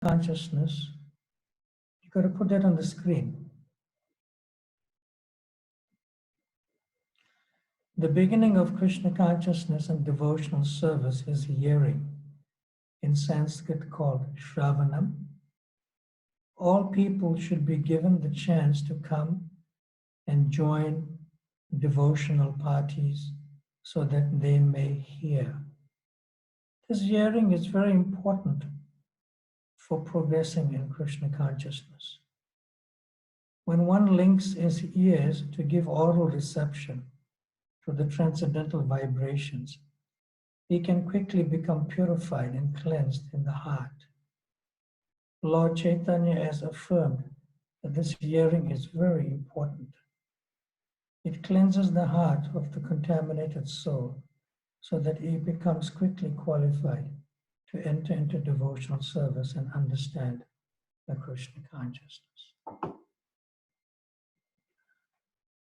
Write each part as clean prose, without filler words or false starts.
consciousness, you got to put that on the screen. The beginning of Krishna consciousness and devotional service is hearing, in Sanskrit called Shravanam. All people should be given the chance to come and join devotional parties so that they may hear. This hearing is very important for progressing in Krishna consciousness. When one links his ears to give oral reception to the transcendental vibrations, he can quickly become purified and cleansed in the heart. Lord Chaitanya has affirmed that this hearing is very important. It cleanses the heart of the contaminated soul so that he becomes quickly qualified to enter into devotional service and understand the Krishna consciousness.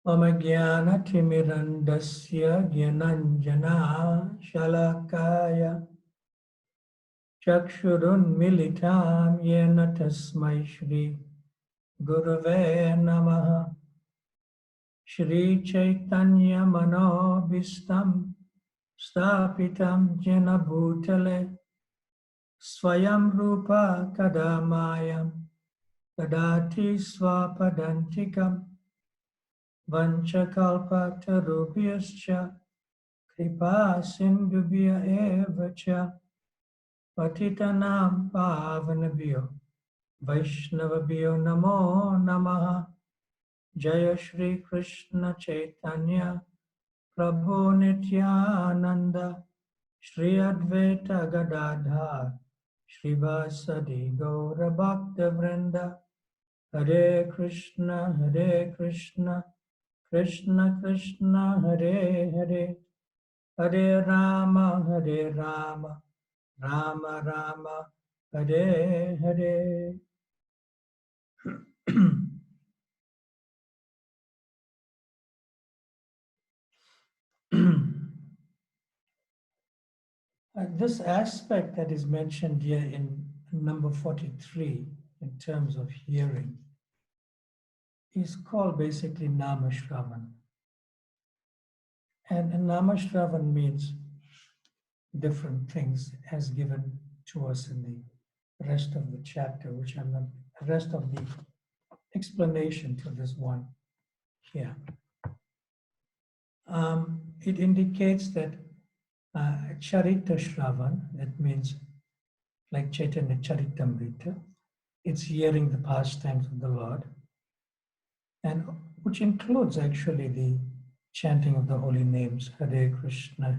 Mama jnana timirandasya jnananjana shalakaya chakshurun militam yena tasmai shri gurave namaha Shri Chaitanya Manobhistam Stapitam Jena Bhutale Swayam Rupa Kadamayam Dadati Swapadantikam Vanchakalpa Tarubhyascha Kripa Sindhubhya Evacha Patitanam Pavanabhyo Vaishnavabhyo Namo Namaha Jaya Shri Krishna Chaitanya Prabhu Nityananda Shri Advaita Gadadhar Shri Vasadi Gaura Bhakta Vrinda Hare Krishna Krishna Krishna Hare Hare Hare Rama Rama Rama Hare Hare This aspect that is mentioned here in number 43 in terms of hearing is called basically Namashravan. And Namashravan means different things as given to us in the rest of the chapter, which I'm not, the rest of the explanation to this one here. It indicates that Charita Shravan, that means like Chaitanya Charitamrita, it's hearing the pastimes of the Lord, and which includes actually the chanting of the holy names, Hare Krishna,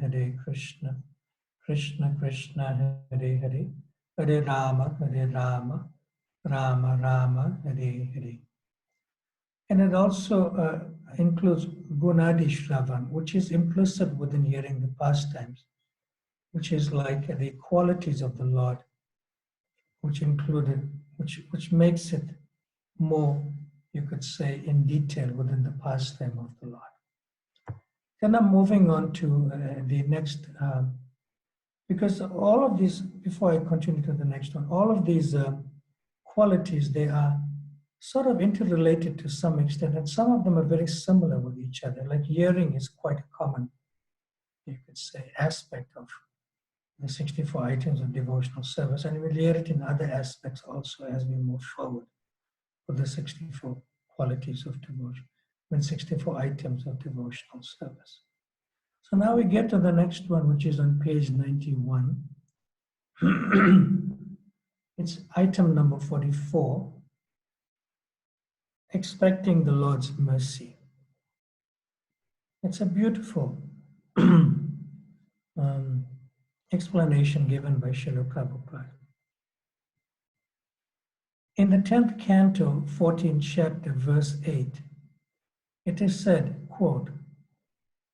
Krishna Krishna, Hare Hare, Hare Rama, Rama Rama, Hare Hare. And it also includes Gunadi Shravan, which is implicit within hearing the pastimes, which is like the qualities of the Lord, which makes it more, you could say, in detail within the pastime of the Lord. Then I'm moving on to the next, because all of these, before I continue to the next one, all of these qualities, they are sort of interrelated to some extent, and some of them are very similar with each other. Like hearing is quite a common, you could say, aspect of the 64 items of devotional service, and we'll hear it in other aspects also as we move forward with the 64 qualities of devotion, 64 items of devotional service. So now we get to the next one, which is on page 91. It's item number 44, expecting the Lord's mercy. It's a beautiful explanation given by Srila Prabhupada. In the 10th canto, 14th chapter, verse 8, it is said, quote,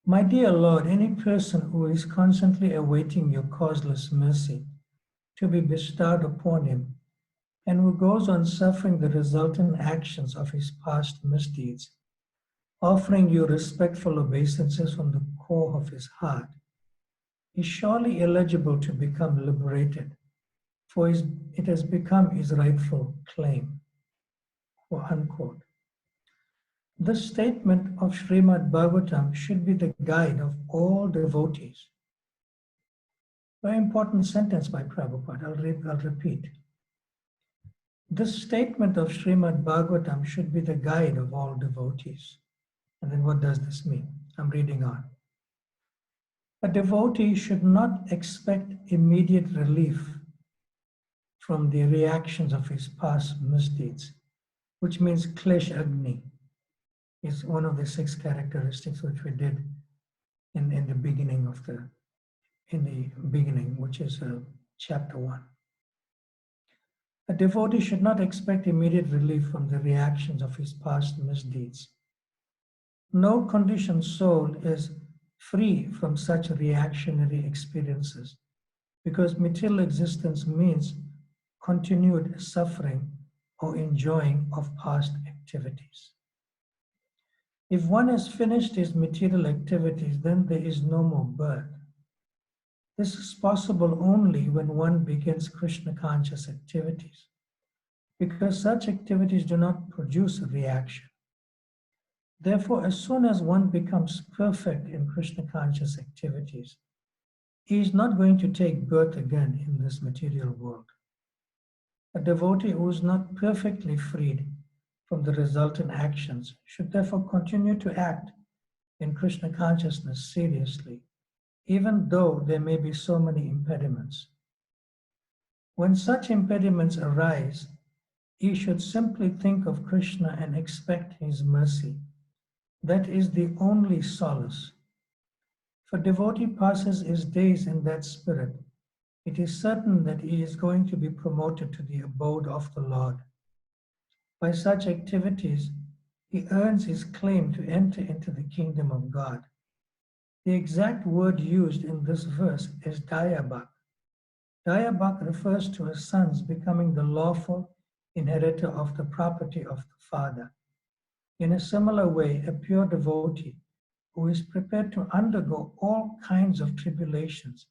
"My dear Lord, any person who is constantly awaiting your causeless mercy to be bestowed upon him, and who goes on suffering the resultant actions of his past misdeeds, offering you respectful obeisances from the core of his heart, is surely eligible to become liberated for it has become his rightful claim, or unquote. This statement of Srimad Bhagavatam should be the guide of all devotees. Very important sentence by Prabhupada. I'll repeat. This statement of Srimad Bhagavatam should be the guide of all devotees. And then what does this mean? I'm reading on. A devotee should not expect immediate relief from the reactions of his past misdeeds, which means Klesh Agni is one of the 6 characteristics which we did in the beginning which is chapter 1. A devotee should not expect immediate relief from the reactions of his past misdeeds. No conditioned soul is free from such reactionary experiences because material existence means continued suffering or enjoying of past activities. If one has finished his material activities, then there is no more birth. This is possible only when one begins Krishna conscious activities, because such activities do not produce a reaction. Therefore, as soon as one becomes perfect in Krishna conscious activities, he is not going to take birth again in this material world. A devotee who is not perfectly freed from the resultant actions should therefore continue to act in Krishna consciousness seriously, even though there may be so many impediments. When such impediments arise, he should simply think of Krishna and expect his mercy. That is the only solace. If a devotee passes his days in that spirit, it is certain that he is going to be promoted to the abode of the Lord. By such activities, he earns his claim to enter into the kingdom of God. The exact word used in this verse is Dayabhak. Dayabhak refers to a son's becoming the lawful inheritor of the property of the father. In a similar way, a pure devotee who is prepared to undergo all kinds of tribulations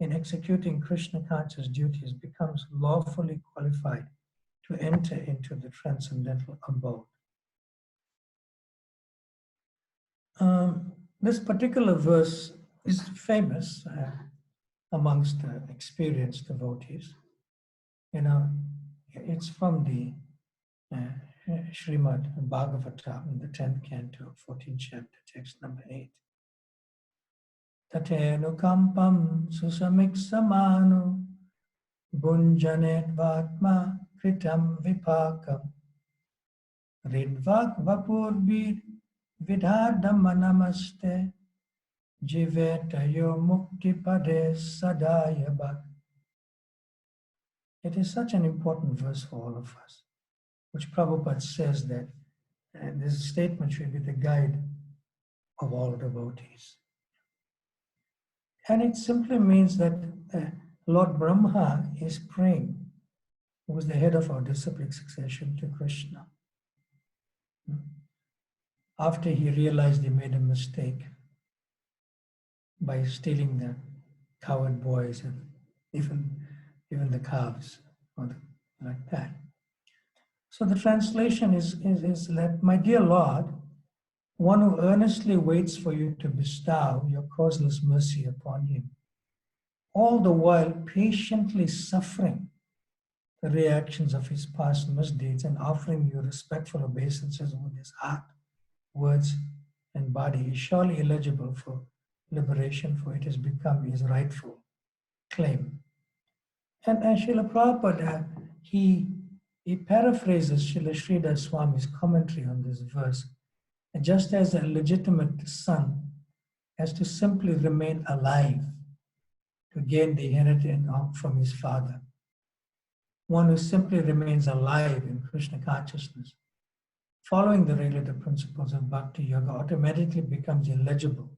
in executing Krishna conscious duties becomes lawfully qualified to enter into the transcendental abode. This particular verse is famous amongst experienced devotees. You know, it's from the Srimad Bhagavata in the 10th canto, 14th chapter, text number 8. Tatenu kampam susamiksamanu bunjanet vatma kritam vipakam ridvak vapurbir vidhadamanamaste jivetayo muktipade sadayabhak. It is such an important verse for all of us, which Prabhupada says that this statement should be the guide of all devotees. And it simply means that Lord Brahma is praying, who was the head of our disciplic succession, to Krishna. After he realized he made a mistake by stealing the cowherd boys and even the calves, like that. So the translation is that, my dear Lord, one who earnestly waits for you to bestow your causeless mercy upon him, all the while patiently suffering the reactions of his past misdeeds and offering you respectful obeisances with his heart, words, and body, is surely eligible for liberation, for it has become his rightful claim. And Srila Prabhupada, he paraphrases Srila Sridhar Swami's commentary on this verse. And just as a legitimate son has to simply remain alive to gain the inheritance from his father, one who simply remains alive in Krishna consciousness, following the regulative principles of Bhakti Yoga, automatically becomes eligible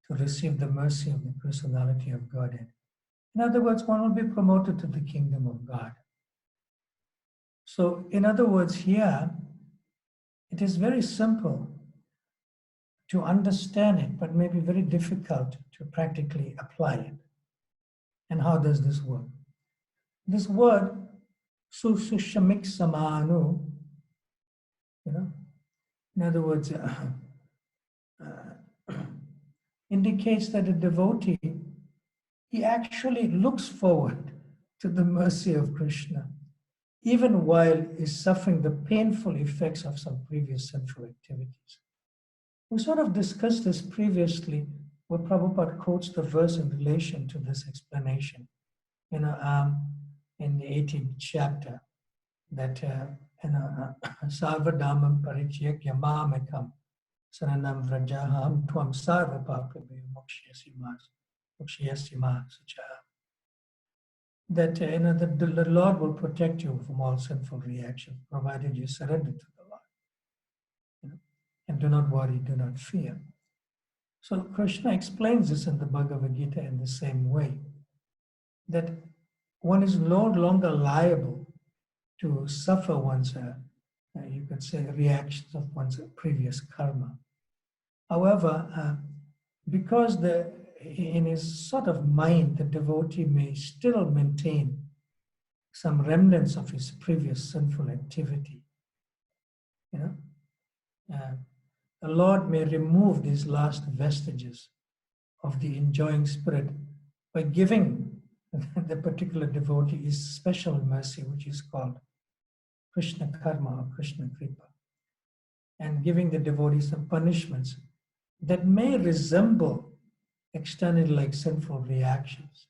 to receive the mercy of the personality of Godhead. In other words, one will be promoted to the kingdom of God. So, in other words, here, it is very simple to understand it, but maybe very difficult to practically apply it. And how does this work? This word, sushamik samanu, you know, in other words, indicates that a devotee, he actually looks forward to the mercy of Krishna, even while he's suffering the painful effects of some previous sinful activities. We sort of discussed this previously, where Prabhupada quotes the verse in relation to this explanation, in the 18th chapter, that Sarvadhamam Parichyak Yamamekam Saranam Vrajaham Twam Sarva Paprabhe Mokshayasima Sucha. That the Lord will protect you from all sinful reactions, provided you surrender to the Lord. And do not worry, do not fear. So Krishna explains this in the Bhagavad Gita in the same way, that one is no longer liable to suffer one's, you could say, reactions of one's previous karma. However, because in his sort of mind, the devotee may still maintain some remnants of his previous sinful activity. The Lord may remove these last vestiges of the enjoying spirit by giving the particular devotee his special mercy, which is called Krishna karma or Krishna kripa, and giving the devotee some punishments that may resemble externally like sinful reactions.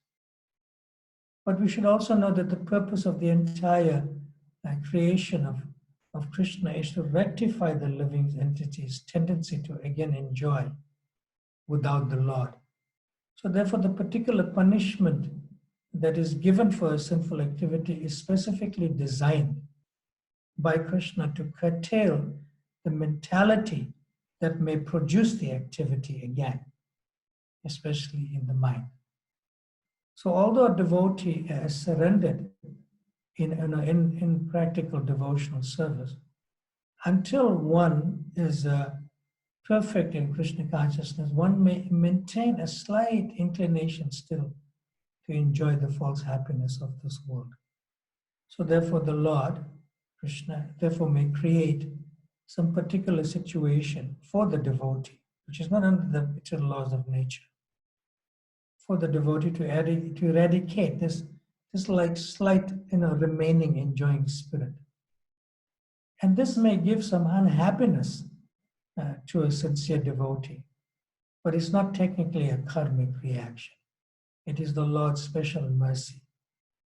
But we should also know that the purpose of the entire creation of Krishna is to rectify the living entity's tendency to again enjoy without the Lord. So therefore, the particular punishment that is given for a sinful activity is specifically designed by Krishna to curtail the mentality that may produce the activity again, especially in the mind. So although a devotee has surrendered in practical devotional service, until one is perfect in Krishna consciousness, one may maintain a slight inclination still to enjoy the false happiness of this world. So therefore the Lord, Krishna, therefore may create some particular situation for the devotee, which is not under the eternal laws of nature, for the devotee to eradicate this like slight, remaining enjoying spirit. And this may give some unhappiness to a sincere devotee, but it's not technically a karmic reaction. It is the Lord's special mercy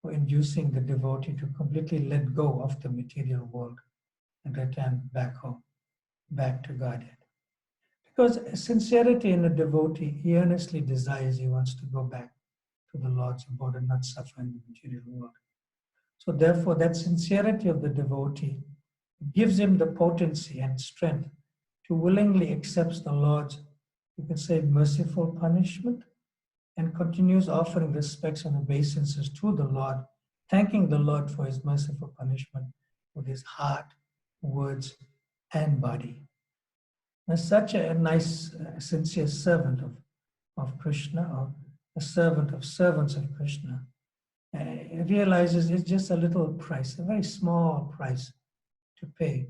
for inducing the devotee to completely let go of the material world and return back home, back to Godhead. Because sincerity in a devotee, he earnestly desires, he wants to go back to the Lord's abode and not suffer in the material world. So therefore, that sincerity of the devotee gives him the potency and strength to willingly accept the Lord's, you could say, merciful punishment, and continues offering respects and obeisances to the Lord, thanking the Lord for his merciful punishment with his heart, words, and body. Now, such a nice, sincere servant of Krishna, or a servant of servants of Krishna, realizes it's just a little price, a very small price to pay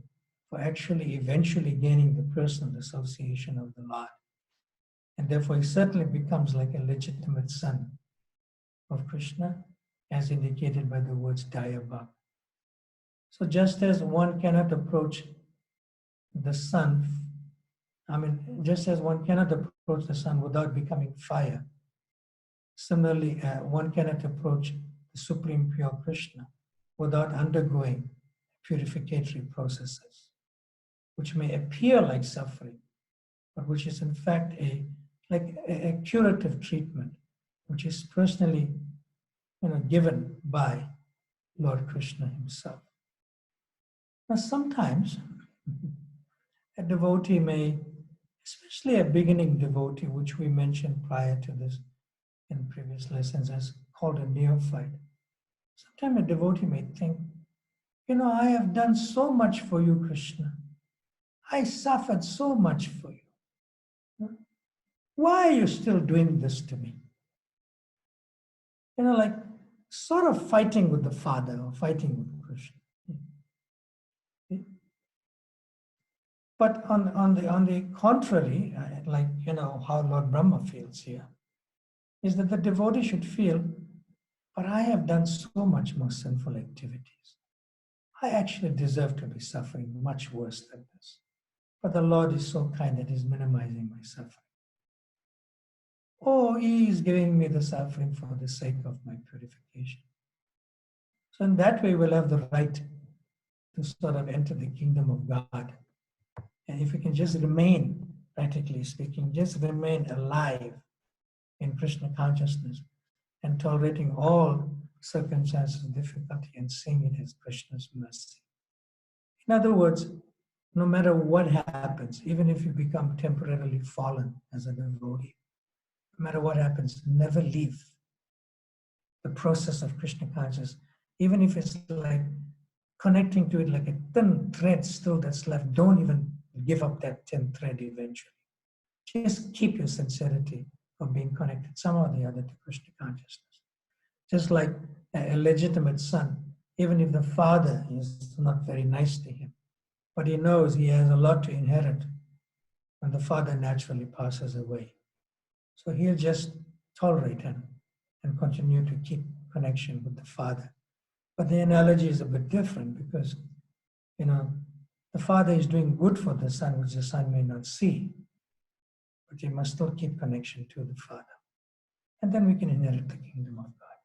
for actually eventually gaining the personal association of the Lord. And therefore, he certainly becomes like a legitimate son of Krishna, as indicated by the words Dayabha. So just as one cannot approach the sun, just as one cannot approach the sun without becoming fire, similarly, one cannot approach the Supreme Pure Krishna without undergoing purificatory processes, which may appear like suffering, but which is in fact a curative treatment, which is personally given by Lord Krishna himself. Now sometimes a devotee may, especially a beginning devotee, which we mentioned prior to this in previous lessons as called a neophyte, sometimes a devotee may think, I have done so much for you, Krishna. I suffered so much for you. Why are you still doing this to me? sort of fighting with the Father or fighting with Krishna. But on the contrary, like how Lord Brahma feels here, is that the devotee should feel, but I have done so much more sinful activities. I actually deserve to be suffering much worse than this. But the Lord is so kind that He's minimizing my suffering. Or He is giving me the suffering for the sake of my purification. So in that way, we'll have the right to sort of enter the kingdom of God. And if we can just remain, practically speaking, just remain alive in Krishna consciousness and tolerating all circumstances of difficulty and seeing it as Krishna's mercy. In other words, no matter what happens, even if you become temporarily fallen as a devotee, no matter what happens, never leave the process of Krishna consciousness, even if it's like connecting to it like a thin thread still that's left. Don't even give up that thin thread eventually. Just keep your sincerity of being connected somehow or the other to Krishna consciousness. Just like a legitimate son, even if the father is not very nice to him, but he knows he has a lot to inherit when the father naturally passes away. So he'll just tolerate him and continue to keep connection with the father. But the analogy is a bit different because, the father is doing good for the son, which the son may not see, but he must still keep connection to the father. And then we can inherit the kingdom of God.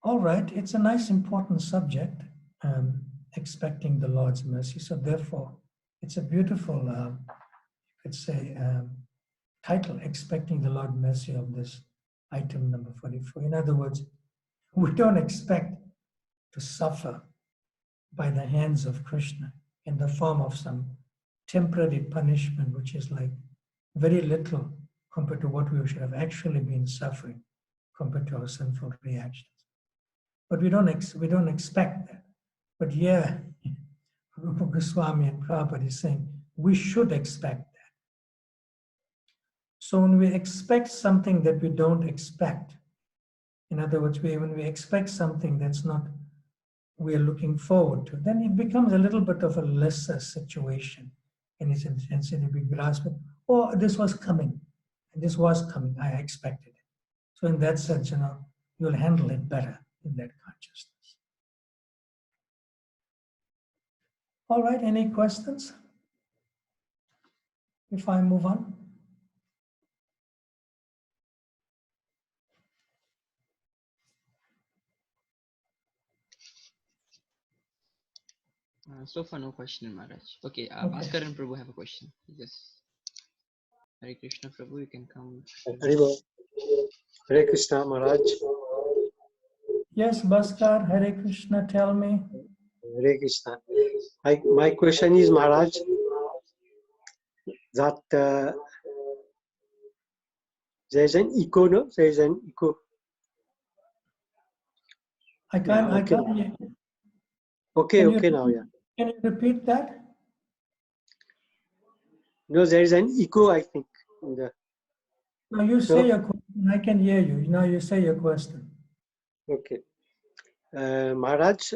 All right, it's a nice, important subject, expecting the Lord's mercy. So therefore, it's a beautiful, you could say, title, expecting the Lord's mercy of this item number 44. In other words, we don't expect to suffer by the hands of Krishna in the form of some temporary punishment, which is like very little compared to what we should have actually been suffering compared to our sinful reactions. But we don't expect that. But yeah, Rupa Goswami and Prabhupada is saying we should expect that. So when we expect something that we don't expect, in other words, when we expect something that's not we are looking forward to, then it becomes a little bit of a lesser situation in its intensity. We grasp it, oh, this was coming, I expected it. So in that sense, you'll handle it better in that consciousness. All right, any questions? If I move on? So far, no question, Maharaj. Okay, Okay. Bhaskar and Prabhu have a question. Yes. Hare Krishna, Prabhu, you can come. Hare Krishna, Maharaj. Yes, Bhaskar, Hare Krishna, tell me. Hare Krishna. My question is, Maharaj, that there is an echo, no? There is an echo. I can't. Okay, now, yeah. Can you repeat that? No, there is an echo, I think. No, you say your question. I can hear you. Now you say your question. Okay. Maharaj,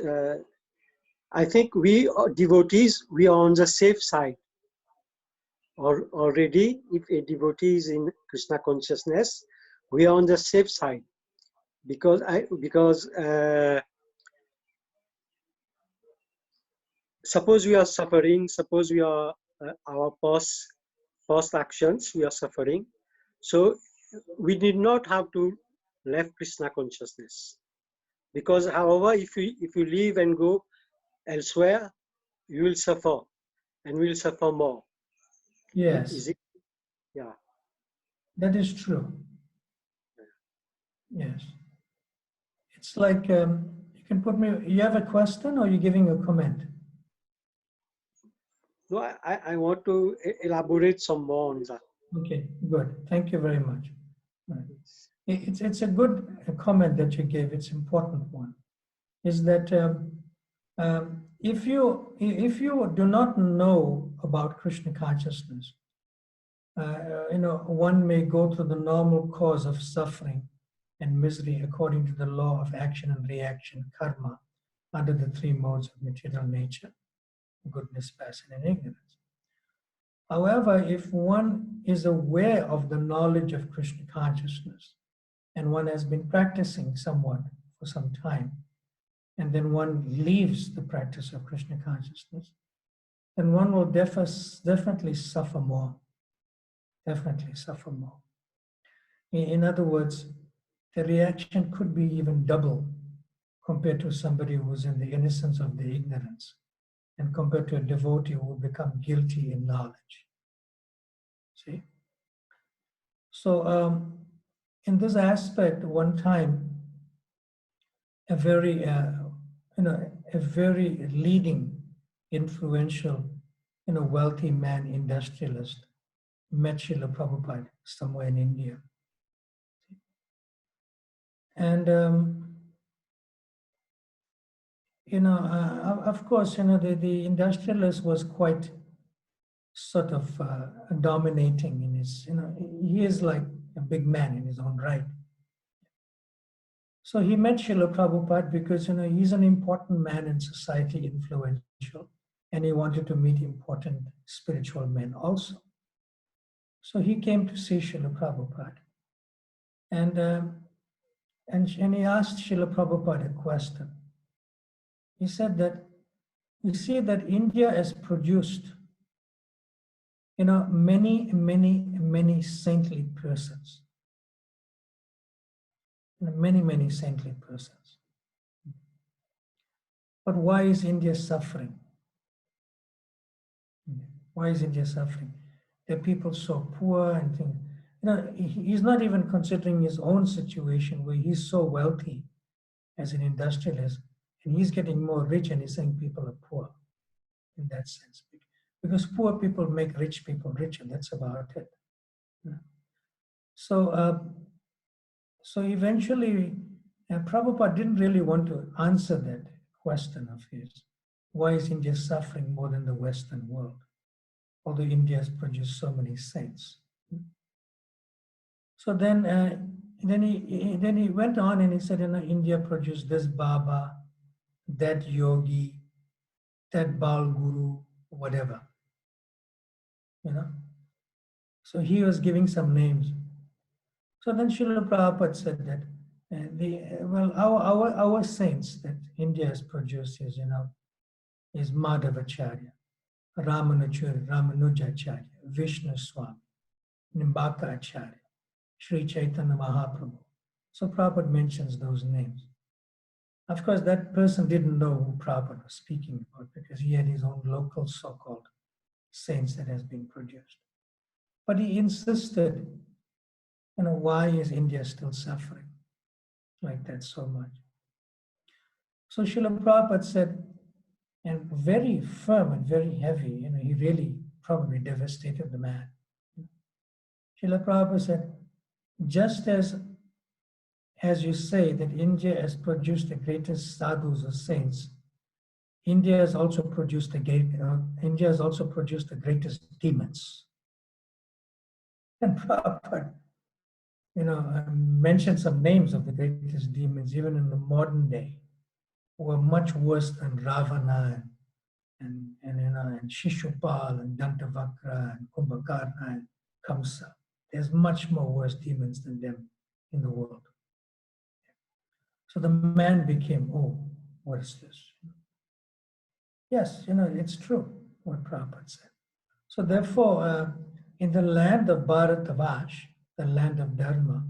I think we devotees, we are on the safe side. Already, if a devotee is in Krishna consciousness, we are on the safe side. Because suppose we are suffering, suppose we are our past actions, we are suffering. So we did not have to leave Krishna consciousness. Because however, if you leave and go elsewhere, you will suffer and will suffer more. Yes. Is it? Yeah. That is true. Yes. It's like, you can put me, you have a question or you're giving a comment? No, I want to elaborate some more on that. Okay, good. Thank you very much. Right. It's a good comment that you gave. It's an important one. Is that if you do not know about Krishna consciousness, one may go through the normal cause of suffering and misery according to the law of action and reaction, karma, under the three modes of material nature, goodness, passion, and ignorance. However, if one is aware of the knowledge of Krishna consciousness, and one has been practicing somewhat for some time, and then one leaves the practice of Krishna consciousness, then one will definitely suffer more. Definitely suffer more. In other words, the reaction could be even double compared to somebody who was in the innocence of the ignorance, and compared to a devotee who will become guilty in knowledge. See? So, in this aspect, one time, a very, a very leading, influential, wealthy man, industrialist, met Srila Prabhupada somewhere in India. And, of course, the industrialist was quite sort of dominating in his, he is like a big man in his own right. So he met Srila Prabhupada because, he's an important man in society, influential, and he wanted to meet important spiritual men also. So he came to see Srila Prabhupada. And he asked Srila Prabhupada a question. He said that, you see that India has produced, many, many, many saintly persons. Many, many saintly persons. But why is India suffering? Why is India suffering? There are people so poor and things. He's not even considering his own situation where he's so wealthy as an industrialist, and he's getting more rich, and he's saying people are poor in that sense. Because poor people make rich people rich, and that's about it. So eventually, Prabhupada didn't really want to answer that question of his. Why is India suffering more than the Western world? Although India has produced so many saints. So then he went on and he said, India produced this Baba, that yogi, that Bal Guru, whatever. So he was giving some names. So then Srila Prabhupada said that our saints that India has produced is Madhavacharya, Ramanujacharya, Vishnu Swami, Nimbaka Acharya, Sri Chaitanya Mahaprabhu. So Prabhupada mentions those names. Of course, that person didn't know who Prabhupada was speaking about because he had his own local so-called saints that has been produced. But he insisted, why is India still suffering like that so much? So Srila Prabhupada said, and very firm and very heavy, he really probably devastated the man. Srila Prabhupada said, just as you say that India has produced the greatest sadhus or saints, India has also produced the greatest demons. And Prabhupada, mentioned some names of the greatest demons, even in the modern day, who are much worse than Ravana and Shishupal and Dantavakra and Kumbhakarna and Kamsa. There's much more worse demons than them in the world. So the man became, oh, what is this? Yes, it's true what Prabhupada said. So therefore, in the land of Bharatavash, the land of Dharma,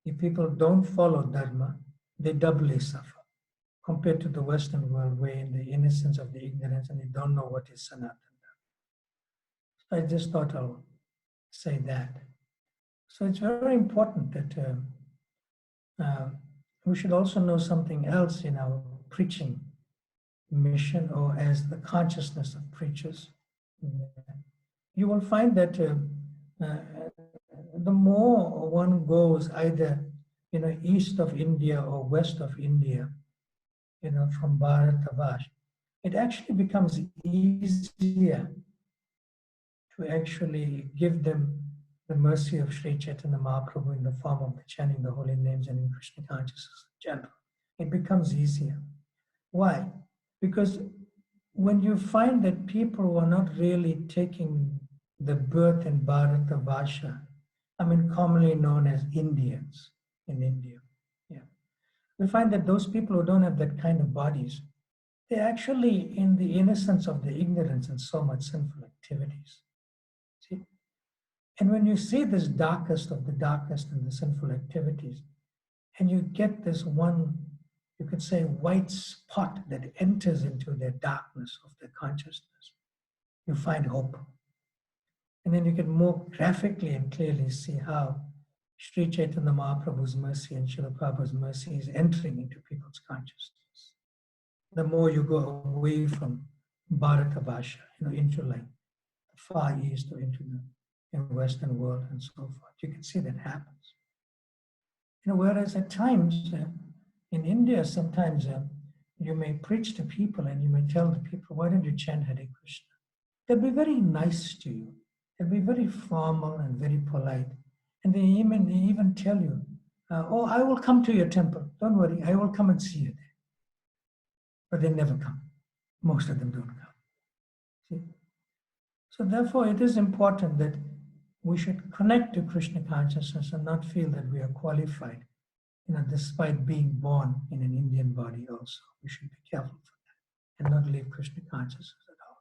if people don't follow Dharma, they doubly suffer compared to the Western world, where in the innocence of the ignorance and they don't know what is Sanatana. So I just thought I'll say that. So it's very important that we should also know something else in our preaching mission, or as the consciousness of preachers. You will find that the more one goes either east of India or west of India, from Bharatavash, it actually becomes easier to actually give them the mercy of Sri Chaitanya Mahaprabhu in the form of the chanting the holy names and in Krishna consciousness in general, it becomes easier. Why? Because when you find that people who are not really taking the birth in Bharata Vasha, I mean commonly known as Indians in India, yeah, we find that those people who don't have that kind of bodies, they're actually in the innocence of the ignorance and so much sinful activities. See? And when you see this darkest of the darkest and the sinful activities, and you get this one, you could say, white spot that enters into their darkness of their consciousness, you find hope. And then you can more graphically and clearly see how Sri Chaitanya Mahaprabhu's mercy and Srila Prabhupada's mercy is entering into people's consciousness. The more you go away from Bharata Vasha, into like the Far East or into the Western world and so forth, you can see that happens. Whereas at times in India, sometimes you may preach to people and you may tell the people, why don't you chant Hare Krishna? They'll be very nice to you. They'll be very formal and very polite. And they even tell you, oh, I will come to your temple. Don't worry, I will come and see you there. But they never come. Most of them don't come. See? So therefore, it is important that we should connect to Krishna consciousness and not feel that we are qualified, despite being born in an Indian body also. We should be careful for that and not leave Krishna consciousness at all.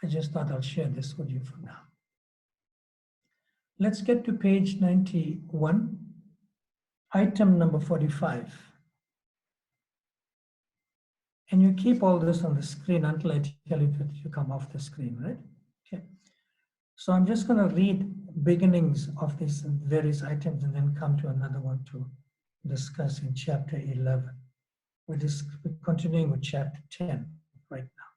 I just thought I'll share this with you for now. Let's get to page 91, item number 45. And you keep all this on the screen until I tell you that you come off the screen, right? Okay. So I'm just going to read beginnings of these various items and then come to another one to discuss in chapter 11. We're continuing with chapter 10 right now.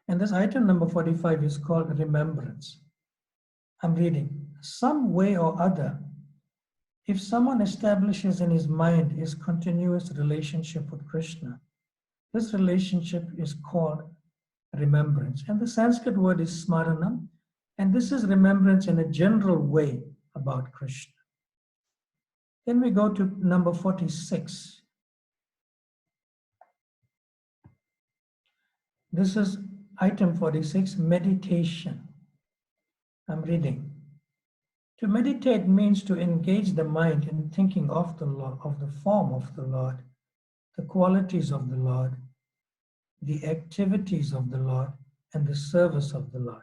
And this item number 45 is called remembrance. I'm reading. Some way or other, if someone establishes in his mind his continuous relationship with Krishna, this relationship is called remembrance. And the Sanskrit word is smaranam, and this is remembrance in a general way about Krishna. Then we go to number 46. This is item 46, meditation. I'm reading. To meditate means to engage the mind in thinking of the Lord, of the form of the Lord, the qualities of the Lord, the activities of the Lord, and the service of the Lord.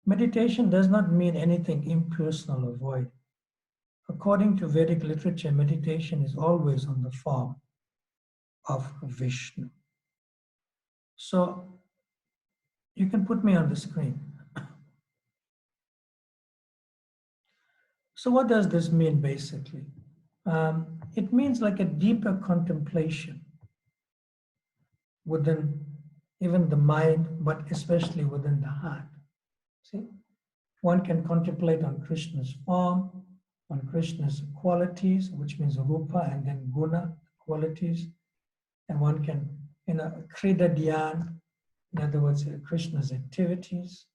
Meditation does not mean anything impersonal or void. According to Vedic literature, meditation is always on the form of Vishnu. So you can put me on the screen. So what does this mean basically? It means like a deeper contemplation within even the mind, but especially within the heart. See, one can contemplate on Krishna's form, on Krishna's qualities, which means rupa, and then guna, qualities, and one can, krida dhyan, in other words, Krishna's activities,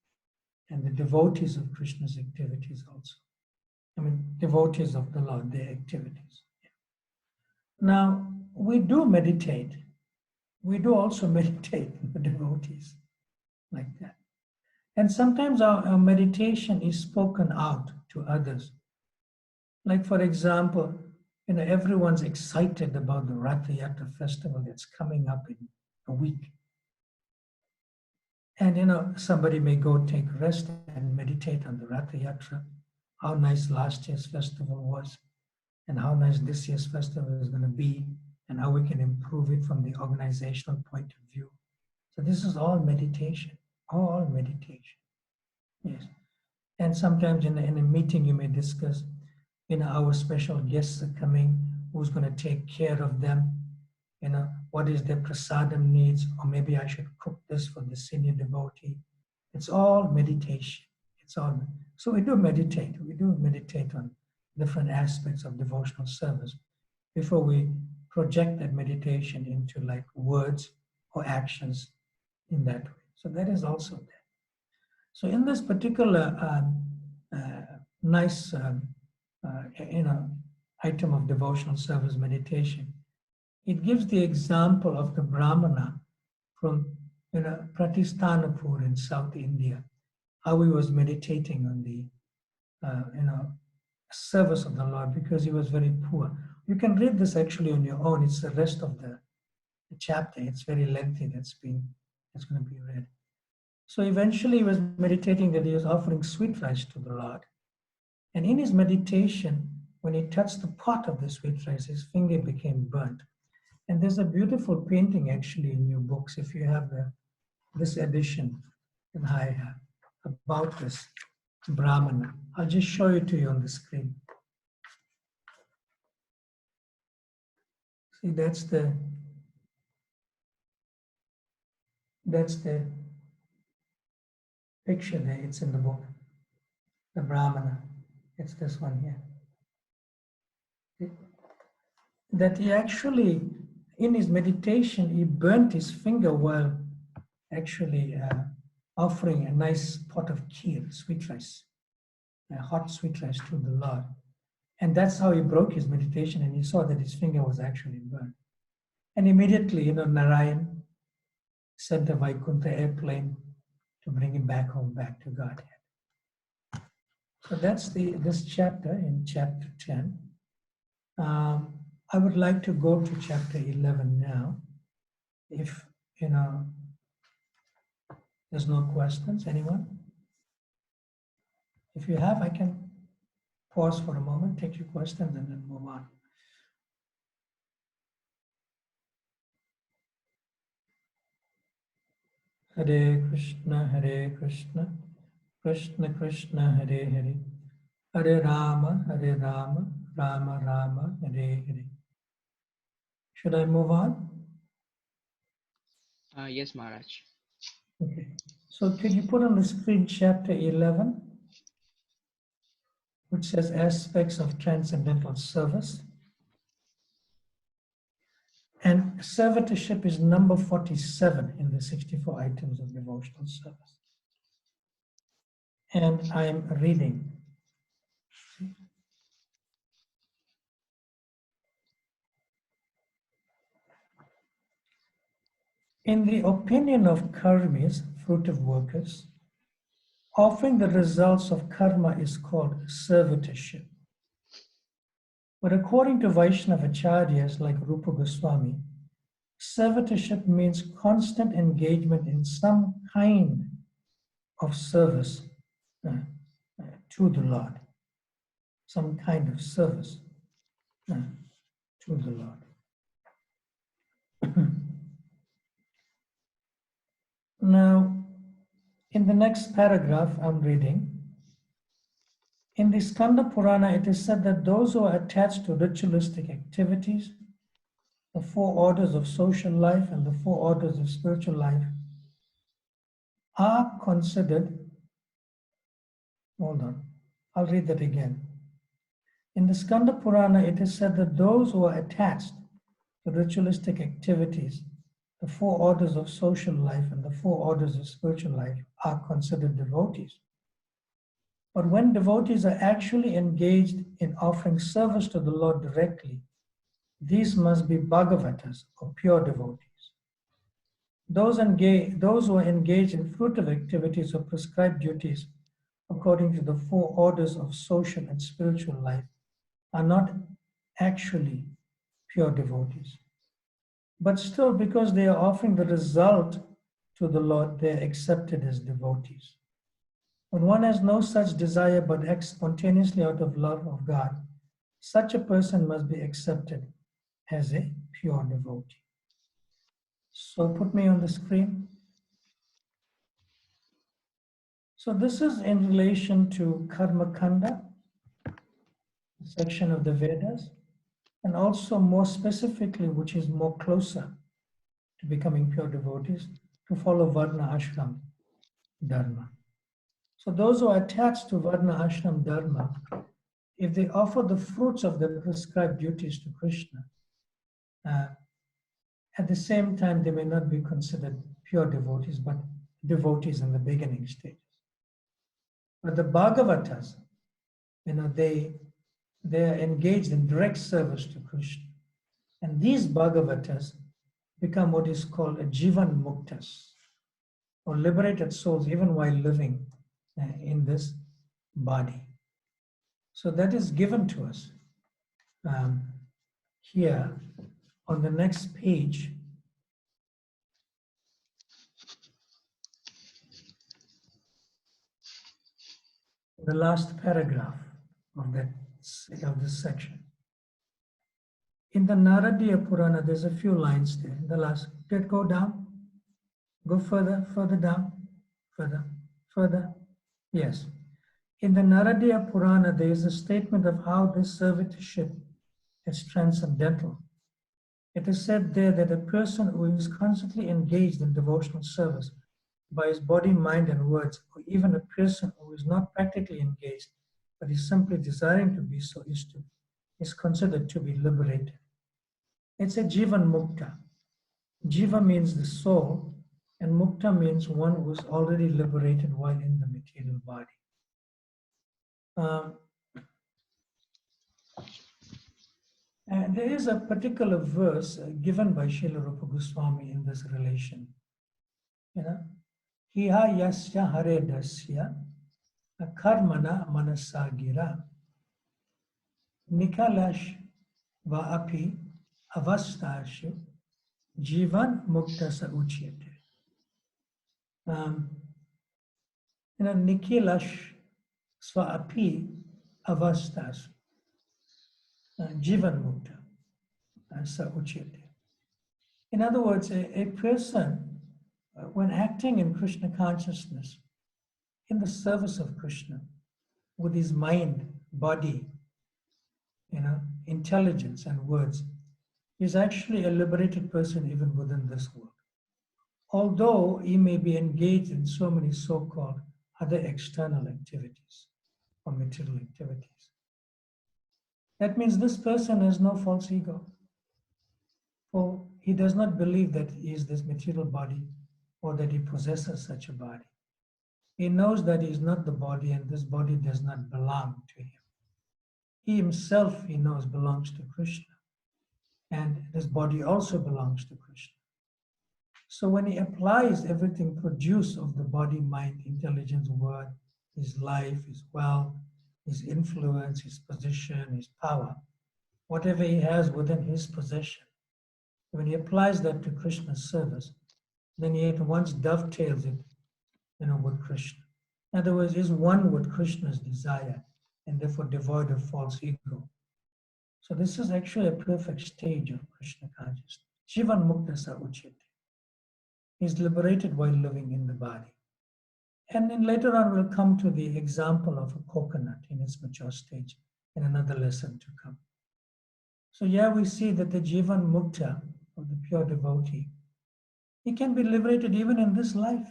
and the devotees of Krishna's activities also. I mean, devotees of the Lord, their activities. Now, we do meditate. We do also meditate the devotees like that. And sometimes our meditation is spoken out to others. Like, for example, everyone's excited about the Ratha Yatra festival that's coming up in a week. And, somebody may go take rest and meditate on the Ratha Yatra, how nice last year's festival was, and how nice this year's festival is going to be, and how we can improve it from the organizational point of view. So this is all meditation, all meditation. Yes. And sometimes in a meeting you may discuss, our special guests are coming, who's going to take care of them, what is their prasadam needs, or maybe I should cook this for the senior devotee. It's all meditation. So we do meditate. We do meditate on different aspects of devotional service before we project that meditation into like words or actions in that way. So that is also there. So in this particular nice item of devotional service meditation, it gives the example of the Brahmana from Pratistanapur in South India, how he was meditating on the service of the Lord because he was very poor. You can read this actually on your own. It's the rest of the chapter. It's very lengthy. It's going to be read. So eventually he was meditating that he was offering sweet rice to the Lord. And in his meditation, when he touched the pot of the sweet rice, his finger became burnt. And there's a beautiful painting actually in your books, if you have this edition that I have, about this Brahmana. I'll just show it to you on the screen. See, that's the picture there. It's in the book, the Brahmana. It's this one here. That he actually, in his meditation, he burnt his finger while actually offering a nice pot of kheer, sweet rice, a hot sweet rice to the Lord. And that's how he broke his meditation, and he saw that his finger was actually burned. And immediately, Narayan sent a Vaikuntha airplane to bring him back home, back to Godhead. So that's this chapter, in chapter 10. I would like to go to chapter 11 now. If, there's no questions, anyone? If you have, I can pause for a moment, take your questions, and then move on. Hare Krishna, Krishna Krishna, Hare Hare, Hare Rama, Rama Rama, Hare Hare. Should I move on? Yes, Maharaj. Okay. So could you put on the screen chapter 11, which says aspects of transcendental service? And servitorship is number 47 in the 64 items of devotional service. And I'm reading. In the opinion of karmis, fruitive workers, offering the results of karma is called servitorship. But according to Vaishnava acharyas like Rupa Goswami, servitorship means constant engagement in some kind of service to the Lord. Some kind of service to the Lord. Now, in the next paragraph I'm reading, in the Skanda Purana, it is said that those who are attached to ritualistic activities, the four orders of social life and the four orders of spiritual life, are considered, hold on, I'll read that again. In the Skanda Purana, it is said that those who are attached to ritualistic activities, the four orders of social life and the four orders of spiritual life are considered devotees. But when devotees are actually engaged in offering service to the Lord directly, these must be Bhagavatas, or pure devotees. Those who are engaged in fruitive activities or prescribed duties according to the four orders of social and spiritual life are not actually pure devotees. But still, because they are offering the result to the Lord, they are accepted as devotees. When one has no such desire but acts spontaneously out of love of God, such a person must be accepted as a pure devotee. So put me on the screen. So this is in relation to Karma Kanda, section of the Vedas, and also more specifically, which is more closer to becoming pure devotees, to follow Varna Ashram Dharma. So those who are attached to Varna Ashram Dharma, if they offer the fruits of their prescribed duties to Krishna, at the same time they may not be considered pure devotees, but devotees in the beginning stages. But the Bhagavatas, they are engaged in direct service to Krishna. And these Bhagavatas become what is called a Jivan Muktas, or liberated souls even while living in this body. So that is given to us here on the next page. The last paragraph of this section. In the Naradiya Purana, there's a few lines there. In the last, go down, go further, further down, further, further. Yes. In the Naradiya Purana, there is a statement of how this servitorship is transcendental. It is said there that a person who is constantly engaged in devotional service by his body, mind, and words, or even a person who is not practically engaged, but is simply desiring to be so, is considered to be liberated. It's a Jivan Mukta. Jiva means the soul, and Mukta means one who is already liberated while in the material body. And there is a particular verse given by Srila Rupa Goswami in this relation. Hiha yasya hare dasya karmana manasagira nikalash va api avastashu jivan mukta sa uchyate. Nikilash sva api avastashu jivan mukta sa uchyate. In other words, a person, when acting in Krishna consciousness, in the service of Krishna, with his mind, body, intelligence and words, is actually a liberated person even within this world. Although he may be engaged in so many so-called other external activities or material activities. That means this person has no false ego. For he does not believe that he is this material body or that he possesses such a body. He knows that he is not the body and this body does not belong to him. He himself, he knows, belongs to Krishna. And this body also belongs to Krishna. So when he applies everything produced of the body, mind, intelligence, word, his life, his wealth, his influence, his position, his power, whatever he has within his possession, when he applies that to Krishna's service, then he at once dovetails it, with Krishna. In other words, is one with Krishna's desire and therefore devoid of false ego. So this is actually a perfect stage of Krishna consciousness. Jivan Mukta Sa Uchyate. He's liberated while living in the body. And then later on, we'll come to the example of a coconut in its mature stage in another lesson to come. So here we see that the Jivan Mukta, of the pure devotee, he can be liberated even in this life,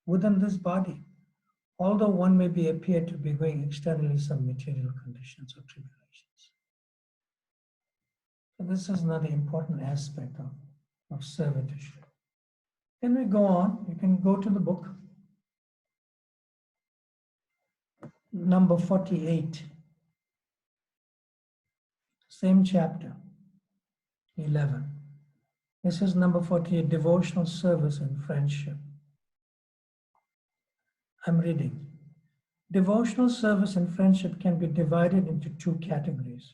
within this body, although one may appear to be going externally some material conditions or tribulations. So this is another important aspect of servitorship. Then we go on, you can go to the book, number 48, same chapter, 11. This is number 48, devotional service and friendship. I'm reading. Devotional service and friendship can be divided into two categories.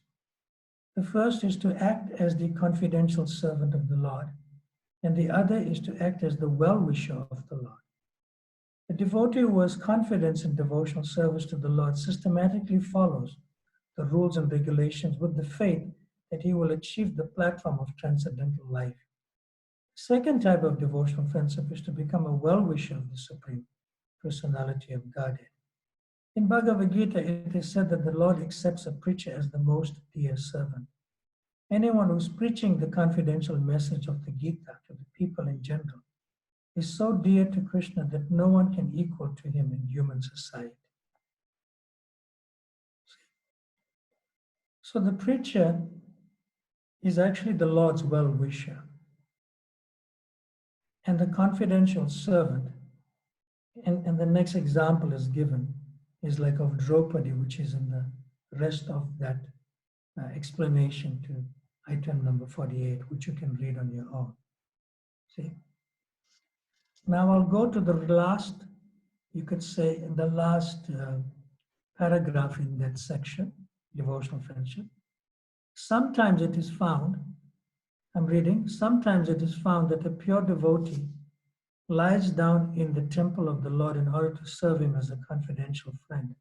The first is to act as the confidential servant of the Lord, and the other is to act as the well-wisher of the Lord. The devotee who has confidence in devotional service to the Lord systematically follows the rules and regulations with the faith that he will achieve the platform of transcendental life. The second type of devotional friendship is to become a well-wisher of the Supreme Personality of Godhead. In Bhagavad Gita, it is said that the Lord accepts a preacher as the most dear servant. Anyone who's preaching the confidential message of the Gita to the people in general is so dear to Krishna that no one can equal to him in human society. So the preacher is actually the Lord's well-wisher. And the confidential servant And the next example is given is like of Draupadi, which is in the rest of that explanation to item number 48, which you can read on your own. See? Now I'll go to the last, you could say, the last paragraph in that section, devotional friendship. Sometimes it is found, I'm reading, sometimes it is found that a pure devotee lies down in the temple of the Lord in order to serve him as a confidential friend.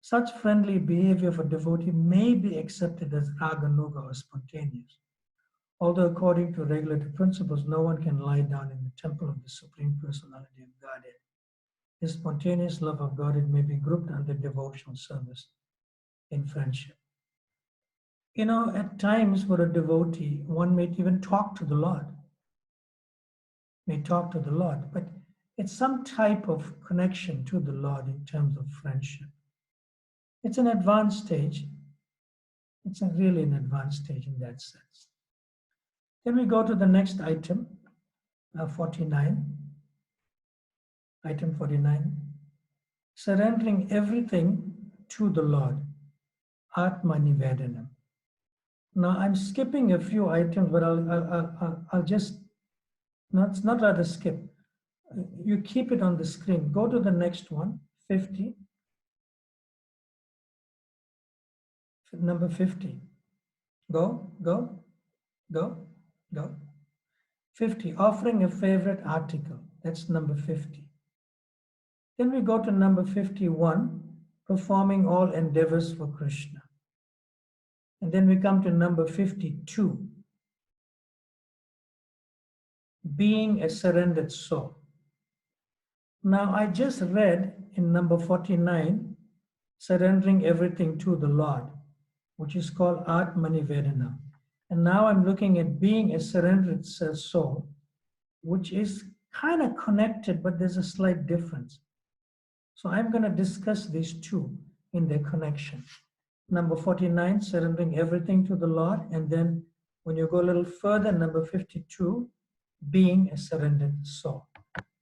Such friendly behavior of a devotee may be accepted as raganuga or spontaneous. Although according to regulative principles, no one can lie down in the temple of the Supreme Personality of Godhead. His spontaneous love of Godhead may be grouped under devotional service in friendship. You know, at times for a devotee, one may even talk to the Lord, but it's some type of connection to the Lord in terms of friendship. It's an advanced stage. It's really an advanced stage in that sense. Then we go to the next item, 49. Item 49. Surrendering everything to the Lord. Atma Nivedanam. Now I'm skipping a few items, but I'll just, not rather skip. You keep it on the screen. Go to the next one, 50. Number 50. Go. 50, offering a favorite article. That's number 50. Then we go to number 51, performing all endeavors for Krishna. And then we come to number 52, being a surrendered soul. Now, I just read in number 49, surrendering everything to the Lord, which is called Atmanivedana. And now I'm looking at being a surrendered soul, which is kind of connected, but there's a slight difference. So I'm going to discuss these two in their connection. Number 49, surrendering everything to the Lord. And then when you go a little further, number 52, being a surrendered soul.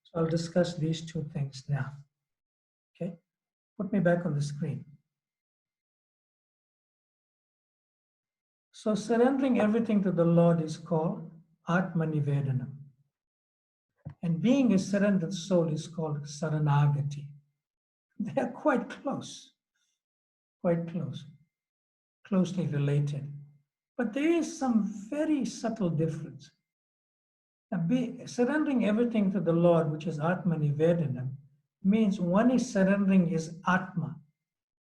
So I'll discuss these two things now. Okay, put me back on the screen. So surrendering everything to the Lord is called Atmanivedanam. And being a surrendered soul is called Saranagati. They are quite close, closely related. But there is some very subtle difference. Surrendering everything to the Lord, which is Atmanivedanam, means one is surrendering his Atma,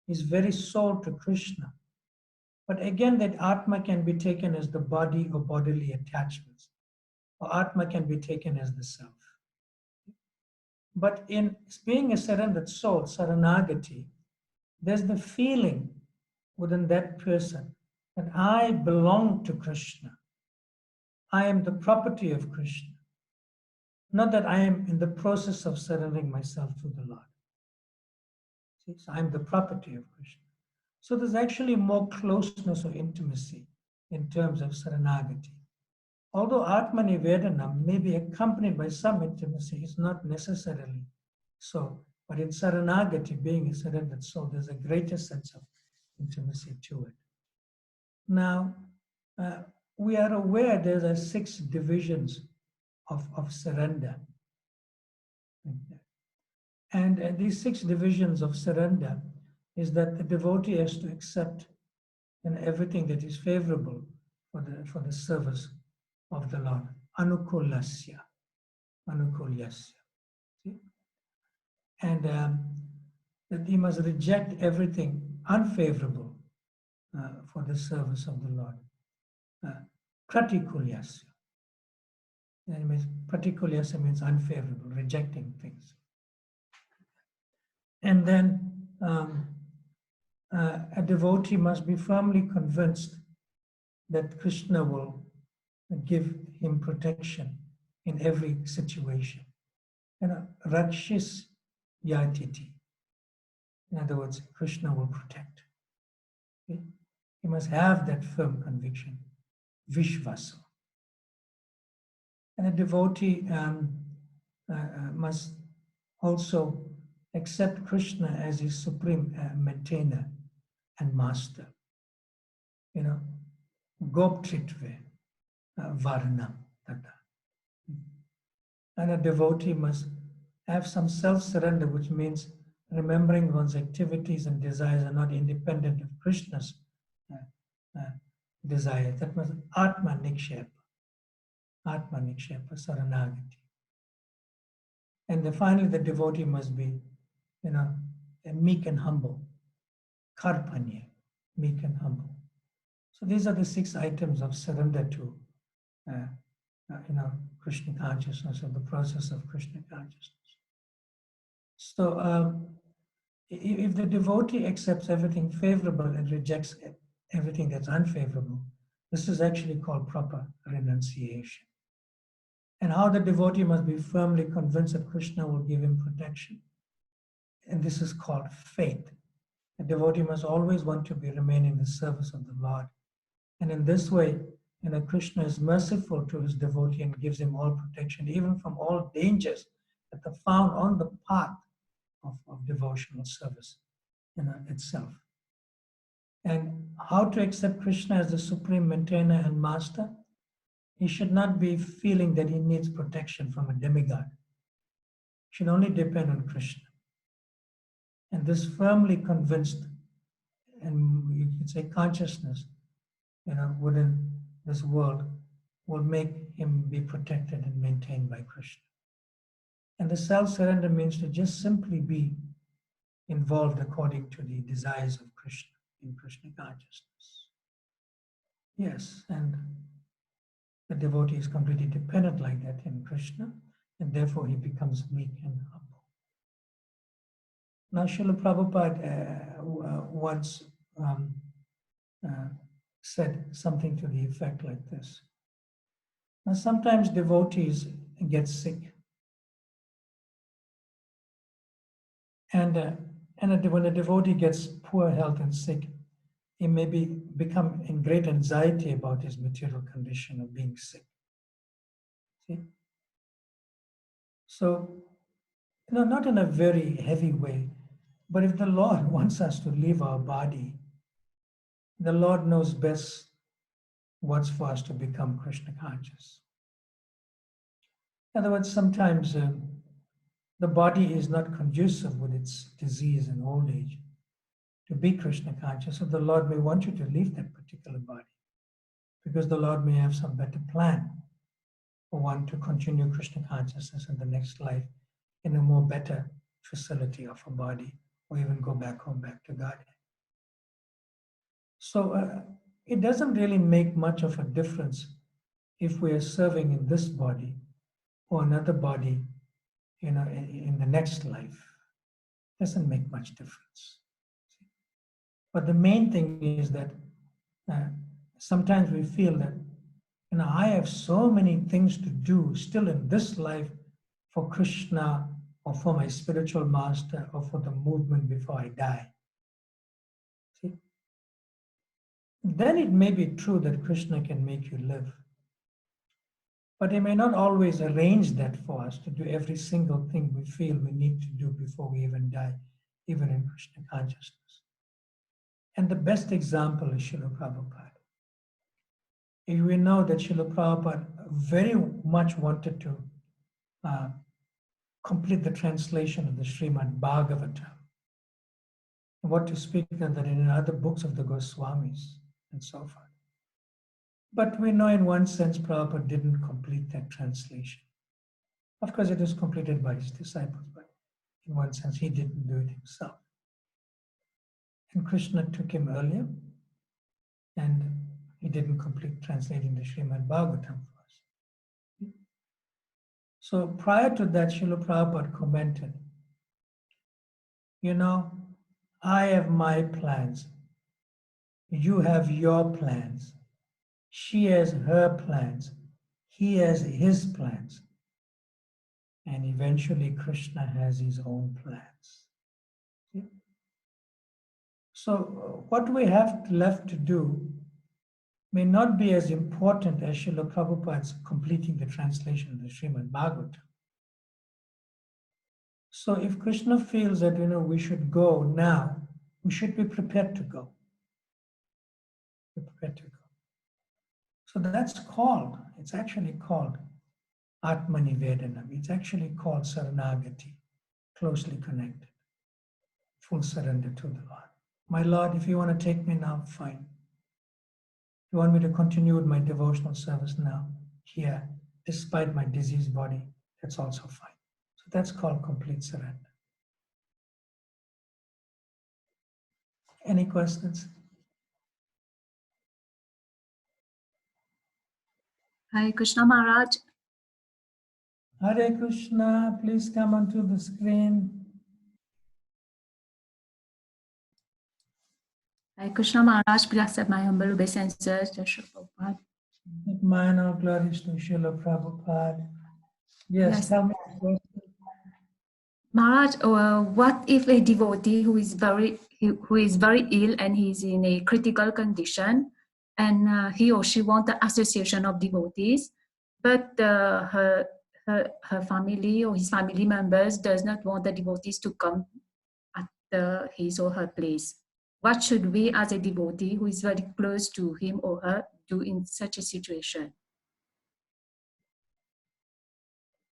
his very soul to Krishna. But again, that Atma can be taken as the body or bodily attachments, or Atma can be taken as the self. But in being a surrendered soul, Saranagati, there's the feeling within that person that I belong to Krishna. I am the property of Krishna. Not that I am in the process of surrendering myself to the Lord. See, so I'm the property of Krishna. So there's actually more closeness or intimacy in terms of Saranagati. Although Atmanivedanam may be accompanied by some intimacy, it's not necessarily so. But in Saranagati, being a surrendered soul, there's a greater sense of intimacy to it. Now, we are aware there are 6 divisions of surrender. And these 6 divisions of surrender is that the devotee has to accept everything that is favorable for the service of the Lord. Anukulasya. See? And that he must reject everything unfavorable for the service of the Lord. Pratikulyasya. Pratikulyasya means unfavorable, rejecting things. And then a devotee must be firmly convinced that Krishna will give him protection in every situation. Rakshis Yatiti. In other words, Krishna will protect. Okay? He must have that firm conviction, Vishvasa. And a devotee must also accept Krishna as his supreme maintainer and master. You know, Goptritve Varanam Tata. And a devotee must have some self-surrender, which means remembering one's activities and desires are not independent of Krishna's uh, desire. That was Atma Nikshepa, Saranagati. And then finally, the devotee must be, meek and humble, Karpanya, meek and humble. So these are the 6 items of surrender to, Krishna consciousness, or the process of Krishna consciousness. So if the devotee accepts everything favorable and rejects everything that's unfavorable, this is actually called proper renunciation. And how the devotee must be firmly convinced that Krishna will give him protection. And this is called faith. The devotee must always want to remain in the service of the Lord. And in this way, Krishna is merciful to his devotee and gives him all protection, even from all dangers that are found on the path of devotional service itself. And how to accept Krishna as the supreme maintainer and master? He should not be feeling that he needs protection from a demigod. He should only depend on Krishna. And this firmly convinced, and you could say consciousness, within this world will make him be protected and maintained by Krishna. And the self-surrender means to just simply be involved according to the desires of Krishna, in Krishna consciousness. Yes, and the devotee is completely dependent like that in Krishna, and therefore he becomes meek and humble. Now, Srila Prabhupada once said something to the effect like this. Now, sometimes devotees get sick. And when a devotee gets poor health and sick, he may become in great anxiety about his material condition of being sick. See? So, not in a very heavy way, but if the Lord wants us to leave our body, the Lord knows best what's for us to become Krishna conscious. In other words, sometimes the body is not conducive with its disease and old age to be Krishna conscious, so the Lord may want you to leave that particular body because the Lord may have some better plan for one to continue Krishna consciousness in the next life in a more better facility of a body, or even go back home, back to God. So it doesn't really make much of a difference if we are serving in this body or another body, in the next life. It doesn't make much difference. But the main thing is that sometimes we feel that, I have so many things to do still in this life for Krishna or for my spiritual master or for the movement before I die. See? Then it may be true that Krishna can make you live. But he may not always arrange that for us to do every single thing we feel we need to do before we even die, even in Krishna consciousness. And the best example is Srila Prabhupada. If we know that Srila Prabhupada very much wanted to complete the translation of the Srimad Bhagavata. What to speak of that in other books of the Goswamis and so forth. But we know in one sense Prabhupada didn't complete that translation. Of course, it was completed by his disciples, but in one sense he didn't do it himself. And Krishna took him earlier, and he didn't complete translating the Srimad Bhagavatam for us. So prior to that, Srila Prabhupada commented, I have my plans. You have your plans. She has her plans. He has his plans. And eventually Krishna has his own plans. See? So what we have left to do may not be as important as Srila Prabhupada's completing the translation of the Srimad Bhagavatam. So if Krishna feels that, we should go now, we should be prepared to go. Be prepared to go. So that's called, it's actually called Atmanivedanam. It's actually called Saranagati, closely connected, full surrender to the Lord. My Lord, if you want to take me now, fine. If you want me to continue with my devotional service now, here, despite my diseased body, that's also fine. So that's called complete surrender. Any questions? Hare Krishna Maharaj. Hare Krishna, please come onto the screen. Hare Krishna Maharaj, please accept my humble obeisances. Jai Shri Prabhupada. Mine all glories to Srila Prabhupada. Yes, tell me a question. Maharaj, what if a devotee who is very ill and he is in a critical condition, and he or she wants the association of devotees, but her family or his family members does not want the devotees to come at his or her place? What should we, as a devotee who is very close to him or her, do in such a situation?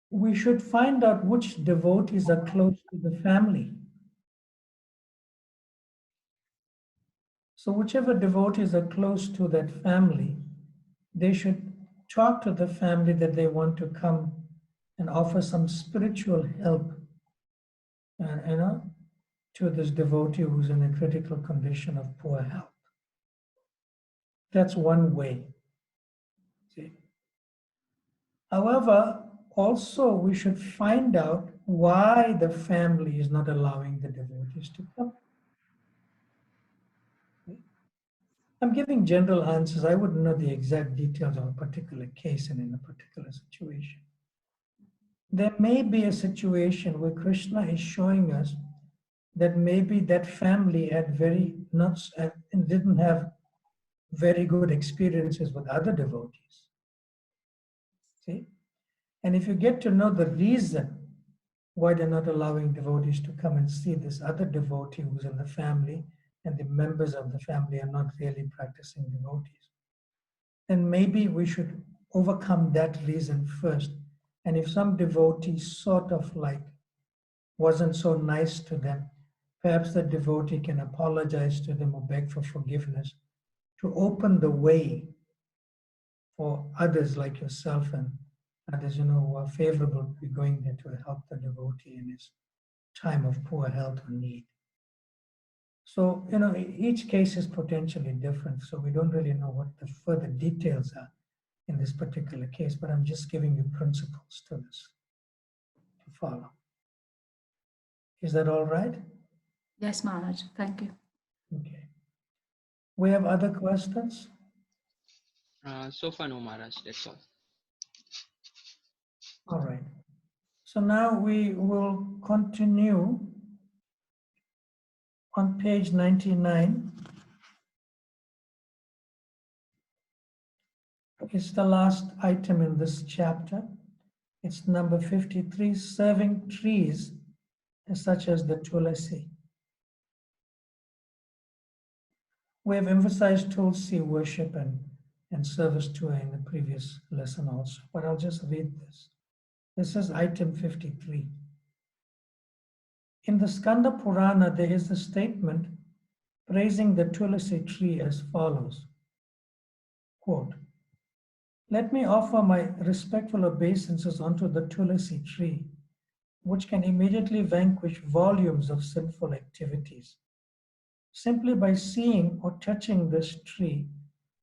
We should find out which devotees are close to the family. So whichever devotees are close to that family, they should talk to the family that they want to come and offer some spiritual help, to this devotee who's in a critical condition of poor health. That's one way. See? However, also we should find out why the family is not allowing the devotees to come. I'm giving general answers. I wouldn't know the exact details of a particular case and in a particular situation. There may be a situation where Krishna is showing us that maybe that family had didn't have very good experiences with other devotees. See? And if you get to know the reason why they're not allowing devotees to come and see this other devotee who's in the family, and the members of the family are not really practicing devotees, then maybe we should overcome that reason first. And if some devotee sort of like wasn't so nice to them, perhaps the devotee can apologize to them or beg for forgiveness to open the way for others like yourself and others, who are favorable to be going there to help the devotee in his time of poor health or need. So, each case is potentially different, so we don't really know what the further details are in this particular case, but I'm just giving you principles to this to follow. Is that all right? Yes, Maharaj. Thank you. Okay. We have other questions? So far, no, Maharaj. That's all. All right. So now we will continue on page 99. It's the last item in this chapter. It's number 53, serving trees such as the tulasi. We have emphasized tulsi worship and service to her in the previous lesson also, but I'll just read this. This is item 53. In the Skanda Purana, there is a statement praising the tulasi tree as follows, quote, "Let me offer my respectful obeisances unto the tulasi tree, which can immediately vanquish volumes of sinful activities. Simply by seeing or touching this tree,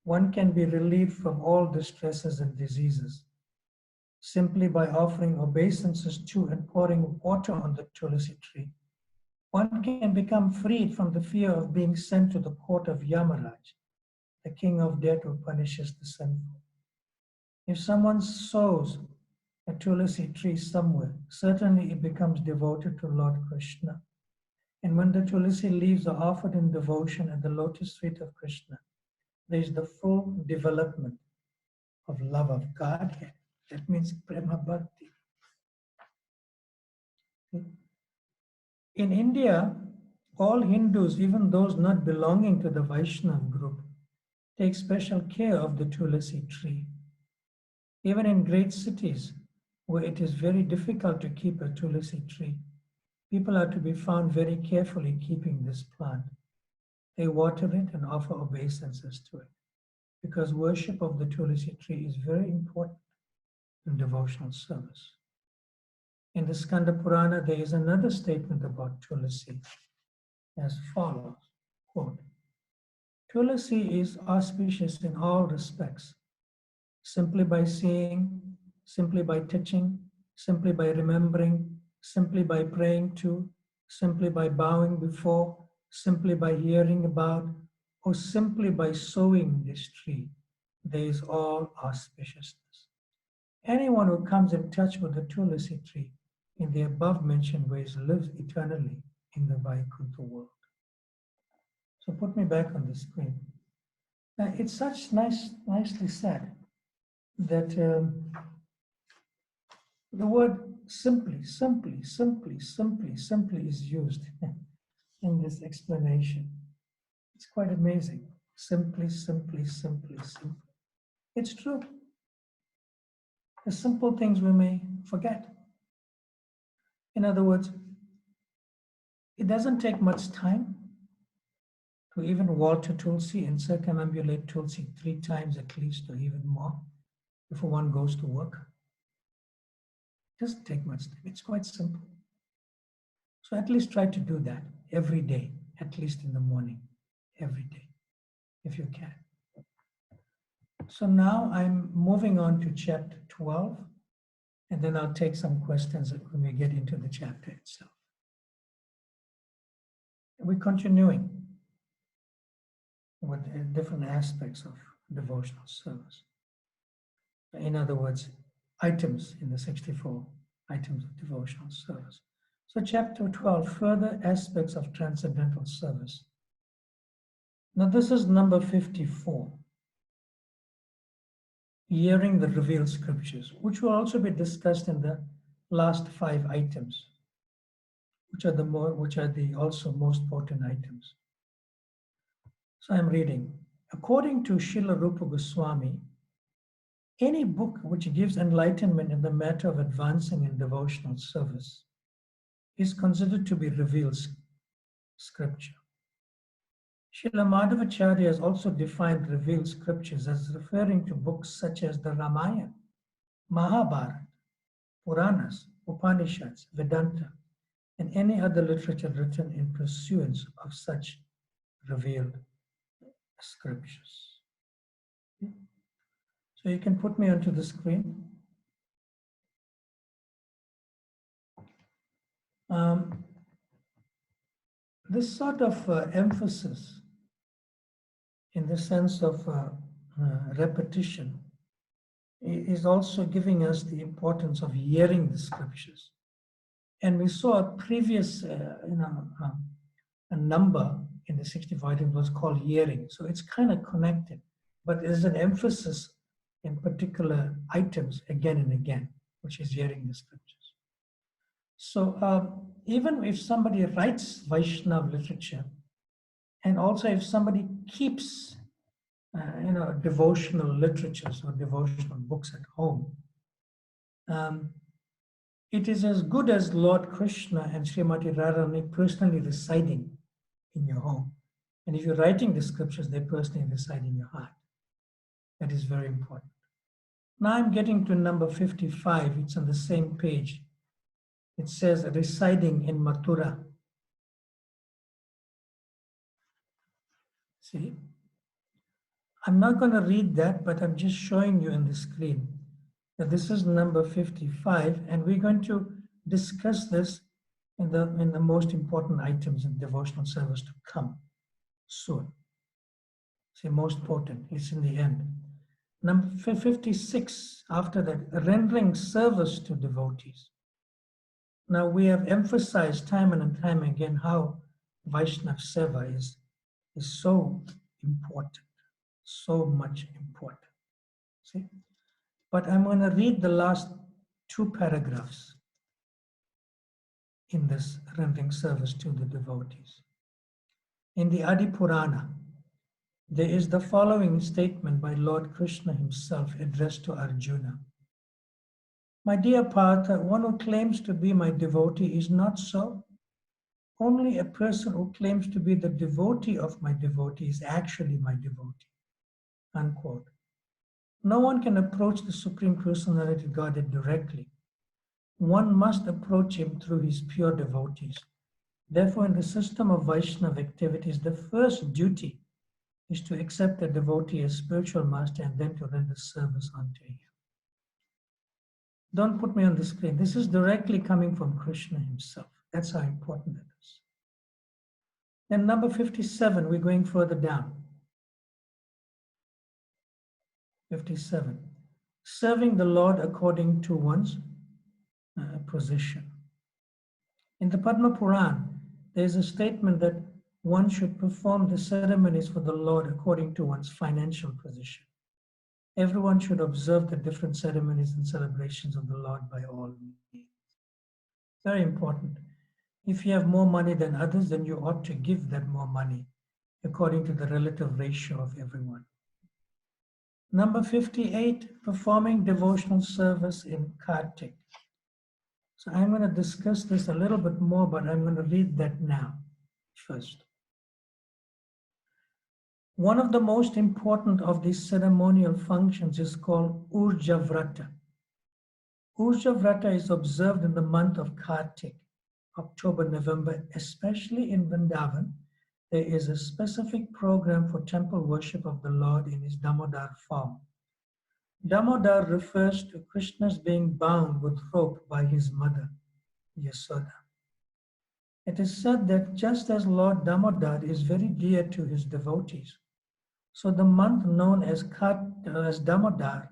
one can be relieved from all distresses and diseases. Simply by offering obeisances to and pouring water on the tulasi tree, one can become freed from the fear of being sent to the court of Yamaraj, the king of death who punishes the sinful. If someone sows a tulasi tree somewhere, certainly it becomes devoted to Lord Krishna. And when the tulasi leaves are offered in devotion at the lotus feet of Krishna, there is the full development of love of Godhead. That means prema bhakti. In India, all Hindus, even those not belonging to the Vaishnav group, take special care of the tulasi tree. Even in great cities, where it is very difficult to keep a tulasi tree, people are to be found very carefully keeping this plant. They water it and offer obeisances to it, because worship of the tulasi tree is very important in devotional service. In the Skanda Purana, there is another statement about tulasi as follows, quote, Tulasi is auspicious in all respects, simply by seeing, simply by touching, simply by remembering, simply by praying to, simply by bowing before, simply by hearing about, or simply by sowing this tree. There is all auspiciousness. Anyone who comes in touch with the tulasi tree in the above mentioned ways lives eternally in the Vaikuntha world. So put me back on the screen. Now, it's nicely said that the word simply is used in this explanation. It's quite amazing. Simply. It's true. The simple things we may forget. In other words, it doesn't take much time to even water tulsi and circumambulate tulsi 3 times at least, or even more, before one goes to work. It doesn't take much time. It's quite simple. So at least try to do that every day, at least in the morning, every day, if you can. So now I'm moving on to chapter 12, and then I'll take some questions when we get into the chapter itself. We're continuing with different aspects of devotional service. In other words, items in the 64 items of devotional service. So chapter 12, further aspects of transcendental service. Now this is number 54. Hearing the revealed scriptures, which will also be discussed in the last 5 items, which are the also most potent items. So I'm reading. According to Srila Rupa Goswami, any book which gives enlightenment in the matter of advancing in devotional service is considered to be revealed scripture. Srila Madhavacharya has also defined revealed scriptures as referring to books such as the Ramayana, Mahabharata, Puranas, Upanishads, Vedanta, and any other literature written in pursuance of such revealed scriptures. So you can put me onto the screen. This sort of emphasis in the sense of repetition is also giving us the importance of hearing the scriptures. And we saw a previous, a number in the 65 items was called hearing. So it's kind of connected, but there's an emphasis in particular items again and again, which is hearing the scriptures. So even if somebody writes Vaishnava literature, and also if somebody keeps devotional literatures or devotional books at home, it is as good as Lord Krishna and Srimati Radharani personally residing in your home. And if you're writing the scriptures, they personally reside in your heart. That is very important. Now I'm getting to number 55. It's on the same page. It says residing in Mathura. See? I'm not going to read that, but I'm just showing you on the screen that this is number 55, and we're going to discuss this in the most important items in devotional service to come soon. See, most potent, it's in the end. Number 56, after that, rendering service to devotees. Now we have emphasized time and time again how Vaishnava Seva is so important, so much important. See? But I'm going to read the last 2 paragraphs in this rendering service to the devotees. In the Adi Purana, there is the following statement by Lord Krishna himself addressed to Arjuna. My dear Partha, one who claims to be my devotee is not so. Only a person who claims to be the devotee of my devotee is actually my devotee. Unquote. No one can approach the Supreme Personality of Godhead directly. One must approach him through his pure devotees. Therefore, in the system of Vaishnava activities, the first duty is to accept a devotee as spiritual master and then to render service unto him. Don't put me on the screen. This is directly coming from Krishna himself. That's how important it is. Then number 57, we're going further down. 57. Serving the Lord according to one's position. In the Padma Puran, there is a statement that one should perform the ceremonies for the Lord according to one's financial position. Everyone should observe the different ceremonies and celebrations of the Lord by all means. Very important. If you have more money than others, then you ought to give that more money according to the relative ratio of everyone. Number 58, performing devotional service in Kartik. So I'm going to discuss this a little bit more, but I'm going to read that now first. One of the most important of these ceremonial functions is called Urja Vrata. Urja Vrata is observed in the month of Kartik, October, November, especially in Vrindavan. There is a specific program for temple worship of the Lord in his Damodar form. Damodar refers to Krishna's being bound with rope by his mother, Yasoda. It is said that just as Lord Damodar is very dear to his devotees, so the month known as Damodar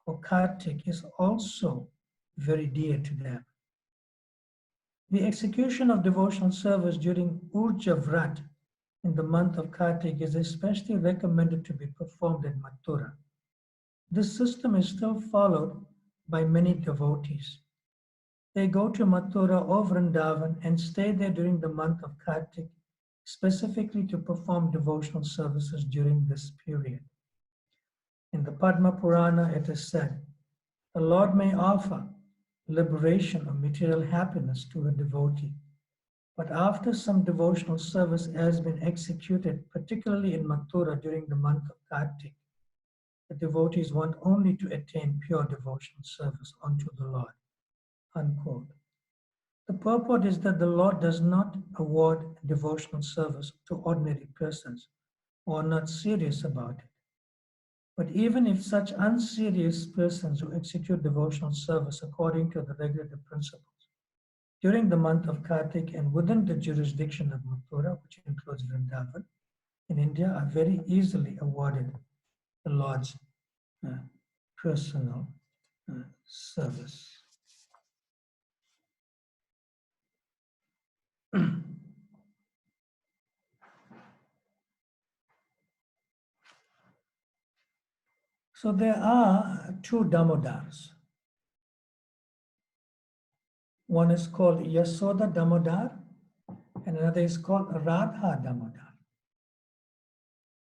or Kartik is also very dear to them. The execution of devotional service during Urja Vrat in the month of Kartik is especially recommended to be performed in Mathura. This system is still followed by many devotees. They go to Mathura or Vrindavan and stay there during the month of Kartik, specifically to perform devotional services during this period. In the Padma Purana, it is said, the Lord may offer liberation or material happiness to a devotee, but after some devotional service has been executed, particularly in Mathura during the month of Kartik, the devotees want only to attain pure devotional service unto the Lord. Unquote. The purport is that the Lord does not award devotional service to ordinary persons who are not serious about it. But even if such unserious persons who execute devotional service according to the regulative principles during the month of Kartik and within the jurisdiction of Mathura, which includes Vrindavan, in India, are very easily awarded the Lord's personal service. So there are two Damodars. One is called Yasoda Damodar and another is called Radha Damodar.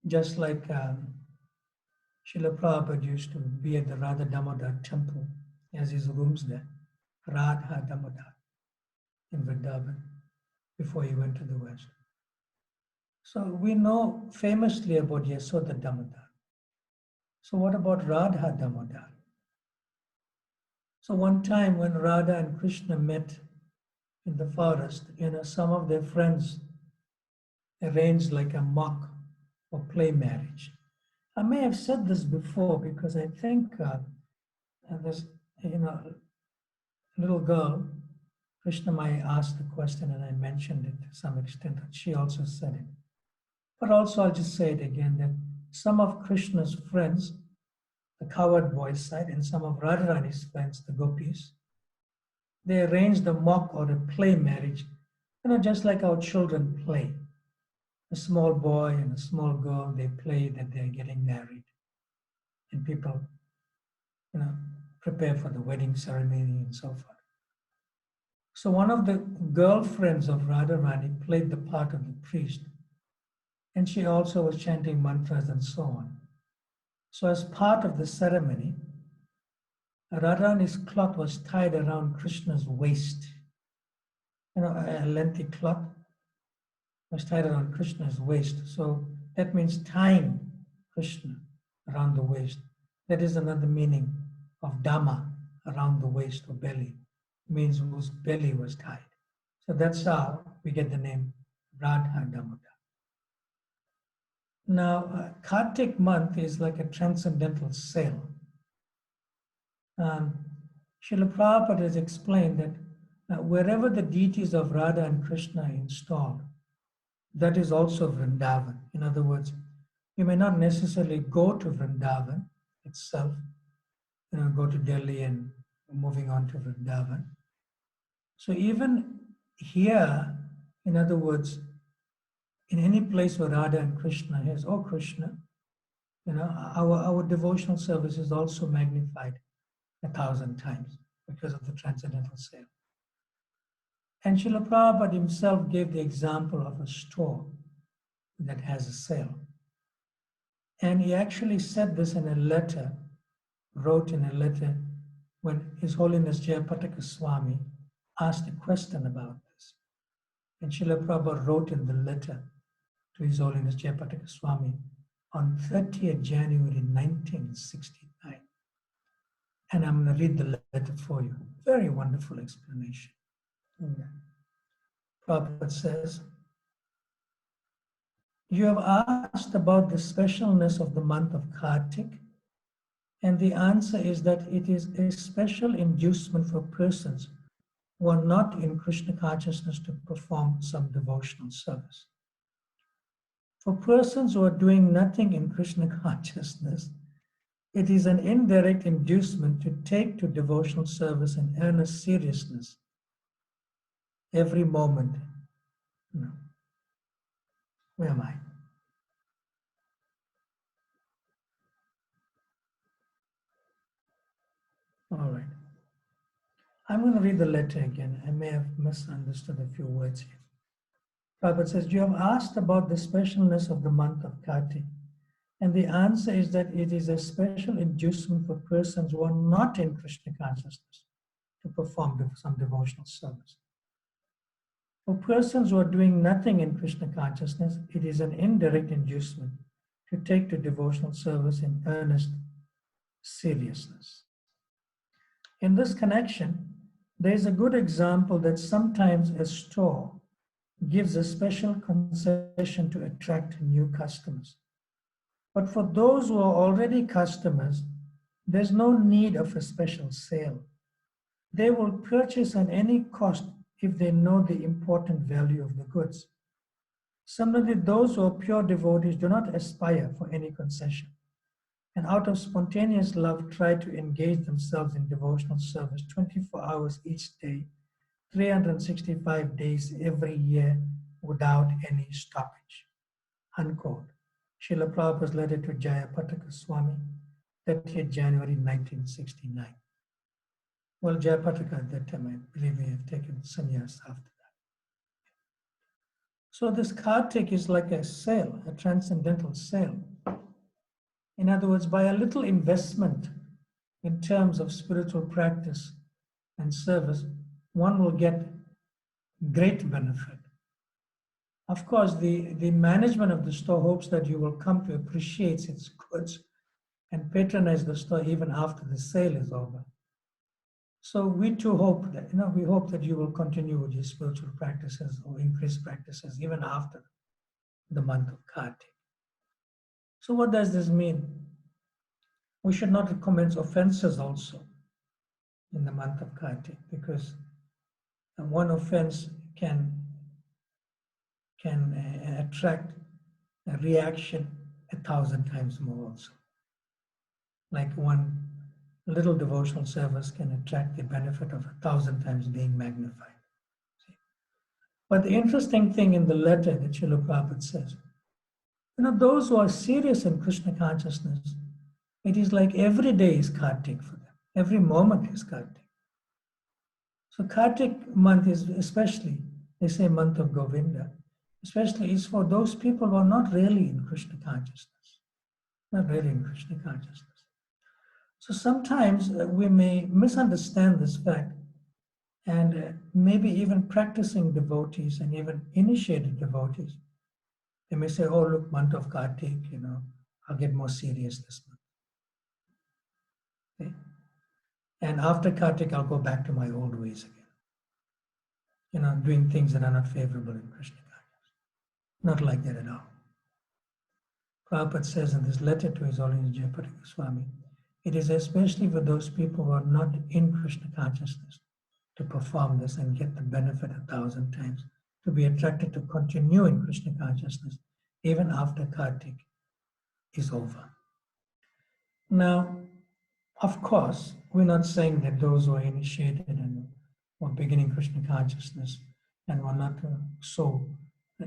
Just like Srila Prabhupada used to be at the Radha Damodar temple, as his rooms there, Radha Damodar in Vrindavan, before he went to the West. So we know famously about Yasoda Damodar. So what about Radha Damodar? So one time when Radha and Krishna met in the forest, some of their friends arranged like a mock or play marriage. I may have said this before because I think there's, a little girl, Krishna Mai asked the question and I mentioned it to some extent. She also said it. But also I'll just say it again that some of Krishna's friends, the cowherd boys side, and some of Radharani's friends, the gopis, they arranged a mock or a play marriage, just like our children play. A small boy and a small girl, they play that they're getting married. And people, prepare for the wedding ceremony and so forth. So one of the girlfriends of Radharani played the part of the priest, and she also was chanting mantras and so on. So as part of the ceremony, Radharani's cloth was tied around Krishna's waist. You know, a lengthy cloth was tied around Krishna's waist. So that means tying Krishna around the waist. That is another meaning of Dhamma, around the waist or belly. It means whose belly was tied. So that's how we get the name Radha Damodar. Now, Kartik month is like a transcendental sale. Srila Prabhupada has explained that wherever the deities of Radha and Krishna are installed, that is also Vrindavan. In other words, you may not necessarily go to Vrindavan itself, go to Delhi and moving on to Vrindavan. So even here, in other words, in any place where Radha and Krishna is, oh Krishna, our devotional service is also magnified 1,000 times because of the transcendental sale. And Srila Prabhupada himself gave the example of a store that has a sale. And he actually said this in a letter, wrote in a letter when His Holiness Jayapataka Swami asked a question about this. And Srila Prabhupada wrote in the letter to His Holiness Jayapataka Swami on 30th January 1969. And I'm going to read the letter for you. Very wonderful explanation. Prabhupada says, you have asked about the specialness of the month of Kartik, and the answer is that it is a special inducement for persons who are not in Krishna consciousness to perform some devotional service. For persons who are doing nothing in Krishna consciousness, it is an indirect inducement to take to devotional service in earnest seriousness every moment. No. Where am I? All right. I'm going to read the letter again. I may have misunderstood a few words here. Prabhupada says, you have asked about the specialness of the month of Kartik, and the answer is that it is a special inducement for persons who are not in Krishna consciousness to perform some devotional service. For persons who are doing nothing in Krishna consciousness, it is an indirect inducement to take to devotional service in earnest seriousness. In this connection, there is a good example that sometimes a store gives a special concession to attract new customers. But for those who are already customers, there's no need of a special sale. They will purchase at any cost if they know the important value of the goods. Similarly, those who are pure devotees do not aspire for any concession, and out of spontaneous love try to engage themselves in devotional service 24 hours each day, 365 days every year without any stoppage. Unquote. Srila Prabhupada's letter to Jayapataka Swami, 30th January 1969. Well, Jayapataka at that time, I believe he had taken sannyas after that. So this Kartik is like a sale, a transcendental sale. In other words, by a little investment in terms of spiritual practice and service, one will get great benefit. Of course, the management of the store hopes that you will come to appreciate its goods and patronize the store even after the sale is over. So we too hope that, we hope that you will continue with your spiritual practices or increase practices even after the month of Kartik. So what does this mean? We should not commence offenses also in the month of Kartik, because one offense can attract a reaction 1,000 times more also. Like one little devotional service can attract the benefit of 1,000 times being magnified. See? But the interesting thing in the letter that Srila Prabhupada says, those who are serious in Krishna consciousness, it is like every day is Kartik for them. Every moment is Kartik. So Kartik month is especially, they say month of Govinda, especially is for those people who are not really in Krishna consciousness, not really in Krishna consciousness. So sometimes we may misunderstand this fact, and maybe even practicing devotees and even initiated devotees, they may say, oh, look, month of Kartik, I'll get more serious this month. Okay? And after Kartik, I'll go back to my old ways again, doing things that are not favorable in Krishna consciousness. Not like that at all. Prabhupada says in this letter to His Holiness Jayapati Swami, it is especially for those people who are not in Krishna consciousness to perform this and get the benefit 1,000 times, to be attracted to continue in Krishna consciousness even after Kartik is over. Now, of course, we're not saying that those who are initiated and were beginning Krishna consciousness and were not so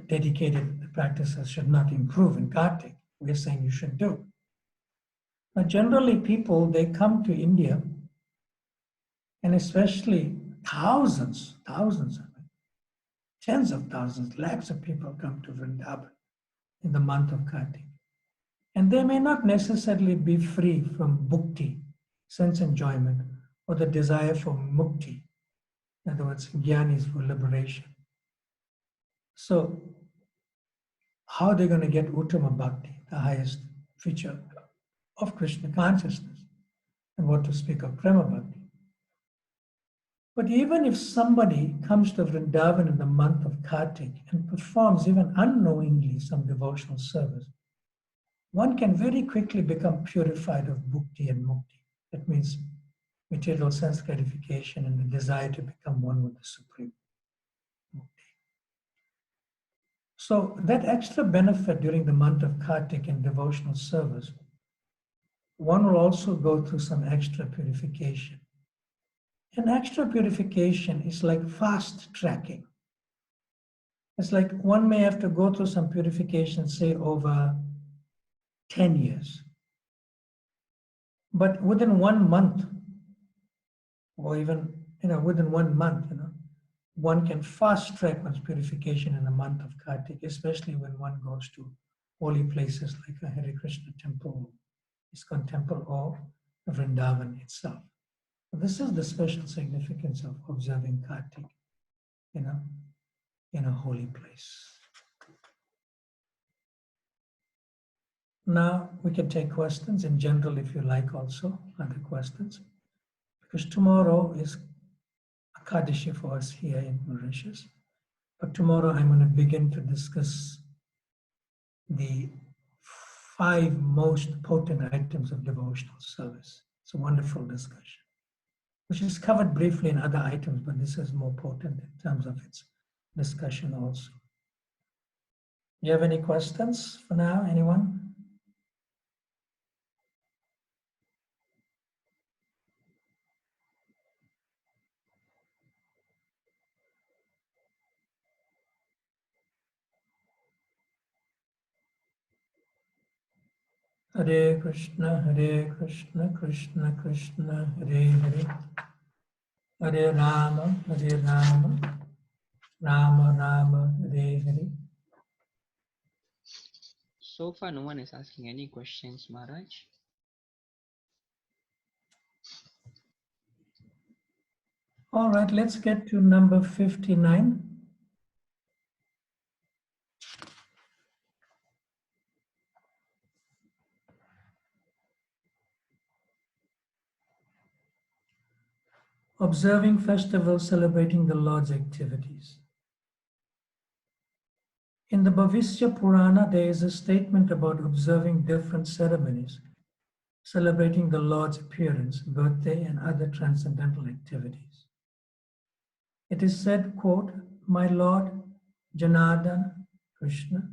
dedicated to practices should not improve in Kartik. We're saying you should do. Now, generally, people, they come to India, and especially thousands, tens of thousands, lakhs of people come to Vrindavan in the month of Kartik. And they may not necessarily be free from bhakti, sense enjoyment, or the desire for mukti. In other words, jnana is for liberation. So, how are they going to get Uttama Bhakti, the highest feature of Krishna consciousness? And what to speak of Prema Bhakti? But even if somebody comes to Vrindavan in the month of Kartik and performs even unknowingly some devotional service, one can very quickly become purified of bhakti and mukti. That means material sense gratification and the desire to become one with the Supreme. So that extra benefit during the month of Kartik in devotional service, one will also go through some extra purification. And extra purification is like fast tracking. It's like one may have to go through some purification, say over 10 years. But within 1 month, or even within 1 month, one can fast track one's purification in the month of Kartik, especially when one goes to holy places like a Hare Krishna temple, ISKCON temple, or Vrindavan itself. This is the special significance of observing Kartik, in a holy place. Now we can take questions in general if you like, also other questions, because tomorrow is Akadashi for us here in Mauritius. But tomorrow I'm going to begin to discuss the 5 most potent items of devotional service. It's a wonderful discussion, which is covered briefly in other items, but this is more potent in terms of its discussion also. Do you have any questions for now, anyone? Hare Krishna, Krishna Krishna, Hare Hare, Hare Rama, Rama Rama, Hare Hare. So far, no one is asking any questions, Maharaj. All right, let's get to number 59. Observing festivals celebrating the Lord's activities. In the Bhavishya Purana, there is a statement about observing different ceremonies, celebrating the Lord's appearance, birthday, and other transcendental activities. It is said, quote, "My Lord, Janardana, Krishna,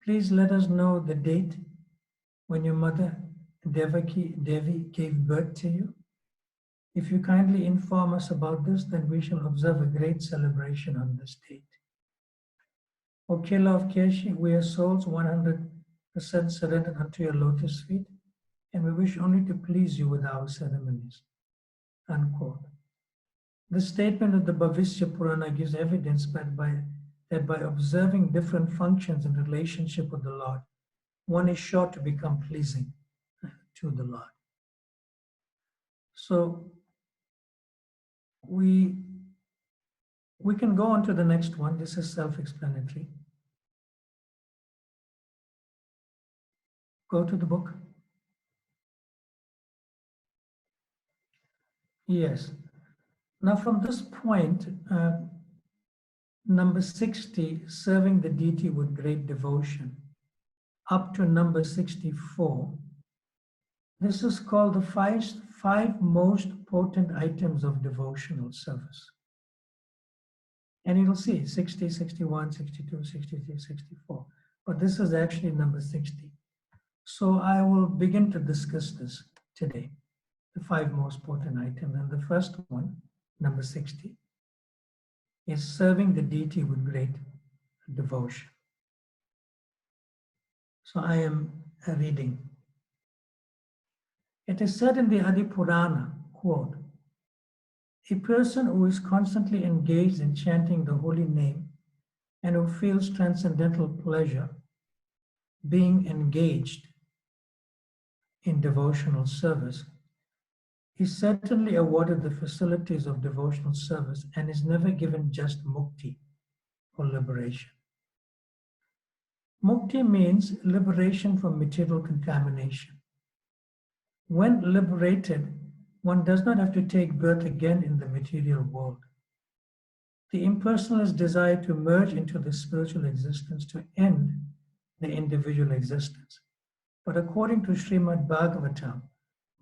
please let us know the date when your mother Devi gave birth to you. If you kindly inform us about this, then we shall observe a great celebration on this date. O Killer of Keshi, we are souls 100% surrendered unto your lotus feet, and we wish only to please you with our ceremonies." Unquote. The statement of the Bhavishya Purana gives evidence that by observing different functions in relationship with the Lord, one is sure to become pleasing to the Lord. So we can go on to the next one. This is self-explanatory. Go to the book. Yes. Now from this point, number 60, serving the deity with great devotion, up to number 64, this is called the five most potent items of devotional service. And you'll see 60, 61, 62, 63, 64. But this is actually number 60. So I will begin to discuss this today, the five most potent items. And the first one, number 60, is serving the deity with great devotion. So I am reading. It is said in the Adi Purana, quote, a person who is constantly engaged in chanting the holy name and who feels transcendental pleasure being engaged in devotional service is certainly awarded the facilities of devotional service and is never given just mukti or liberation. Mukti means liberation from material contamination. When liberated, one does not have to take birth again in the material world. The impersonalist desire to merge into the spiritual existence to end the individual existence. But according to Srimad Bhagavatam,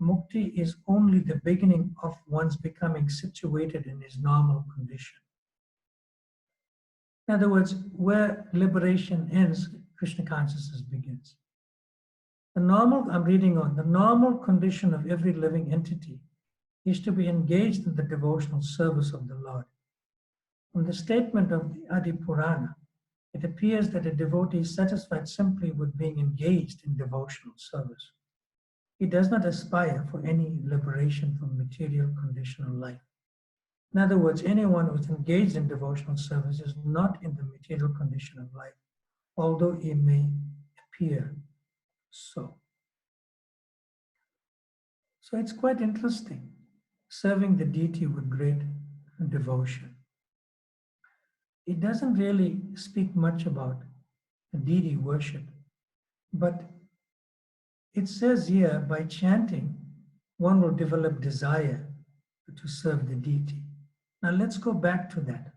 mukti is only the beginning of one's becoming situated in his normal condition. In other words, where liberation ends, Krishna consciousness begins. The normal condition of every living entity is to be engaged in the devotional service of the Lord. From the statement of the Adi Purana, it appears that a devotee is satisfied simply with being engaged in devotional service. He does not aspire for any liberation from material conditional life. In other words, anyone who is engaged in devotional service is not in the material condition of life, although he may appear so. So it's quite interesting, serving the deity with great devotion. It doesn't really speak much about deity worship, but it says here, by chanting, one will develop desire to serve the deity. Now let's go back to that.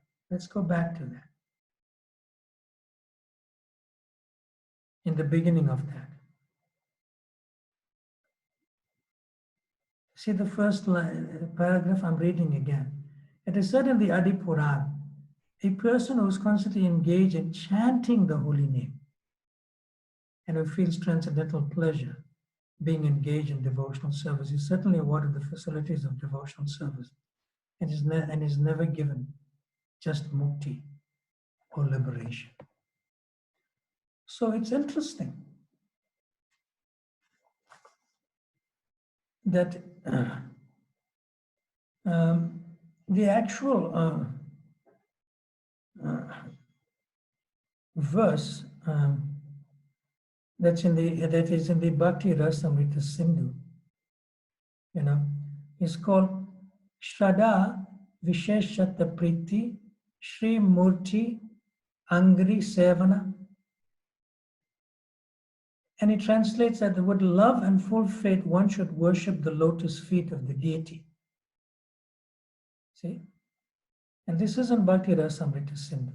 In the beginning of that. See the first paragraph I'm reading again. It is said in the Adi Purana, a person who is constantly engaged in chanting the holy name and who feels transcendental pleasure being engaged in devotional service is certainly awarded the facilities of devotional service and is never given just mukti or liberation. So it's interesting that the actual verse that is in the Bhakti Rasamrita Sindhu, is called Shraddha Visheshata Priti Shri Murti Angri Sevana. And it translates that with love and full faith, one should worship the lotus feet of the deity. See? And this is in Bhakti Rasamrita Sindhu.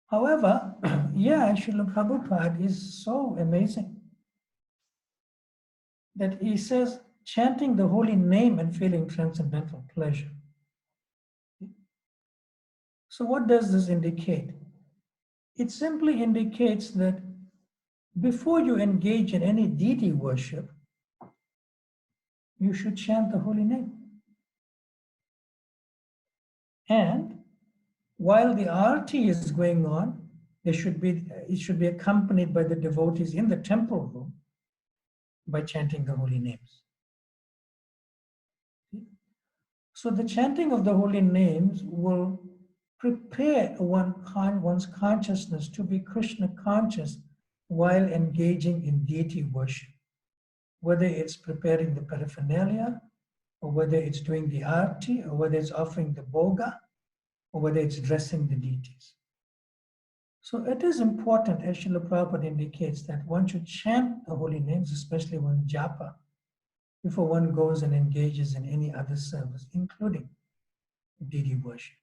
However, Srila Prabhupada is so amazing that he says, chanting the holy name and feeling transcendental pleasure. So what does this indicate? It simply indicates that before you engage in any deity worship, you should chant the holy name. And while the arati is going on, it should be accompanied by the devotees in the temple room by chanting the holy names. So the chanting of the holy names will prepare one's consciousness to be Krishna conscious while engaging in deity worship, whether it's preparing the paraphernalia, or whether it's doing the arti, or whether it's offering the bhoga, or whether it's dressing the deities. So it is important, as Srila Prabhupada indicates, that one should chant the holy names, especially when japa, before one goes and engages in any other service, including deity worship.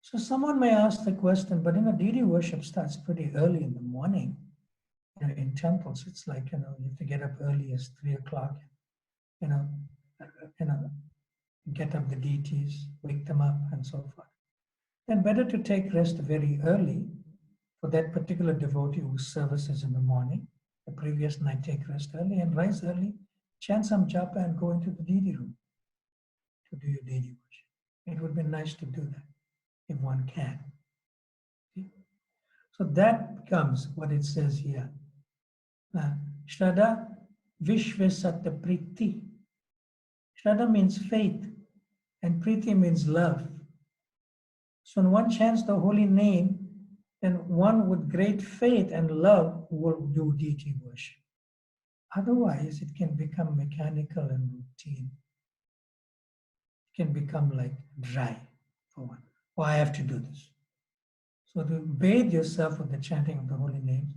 So someone may ask the question, but deity worship starts pretty early in the morning. In temples, it's like, you have to get up early as 3 o'clock, you know, get up the deities, wake them up, and so forth. Then better to take rest very early for that particular devotee whose service is in the morning. The previous night, take rest early and rise early, chant some japa, and go into the deity room to do your deity worship. It would be nice to do that if one can. See? So that becomes what it says here. Shraddha Vishvesata Priti. Shraddha means faith, and Priti means love. So when one chants the holy name, then one with great faith and love will do deity worship. Otherwise, it can become mechanical and routine. It can become like dry for one. Oh, I have to do this. So to bathe yourself with the chanting of the holy names,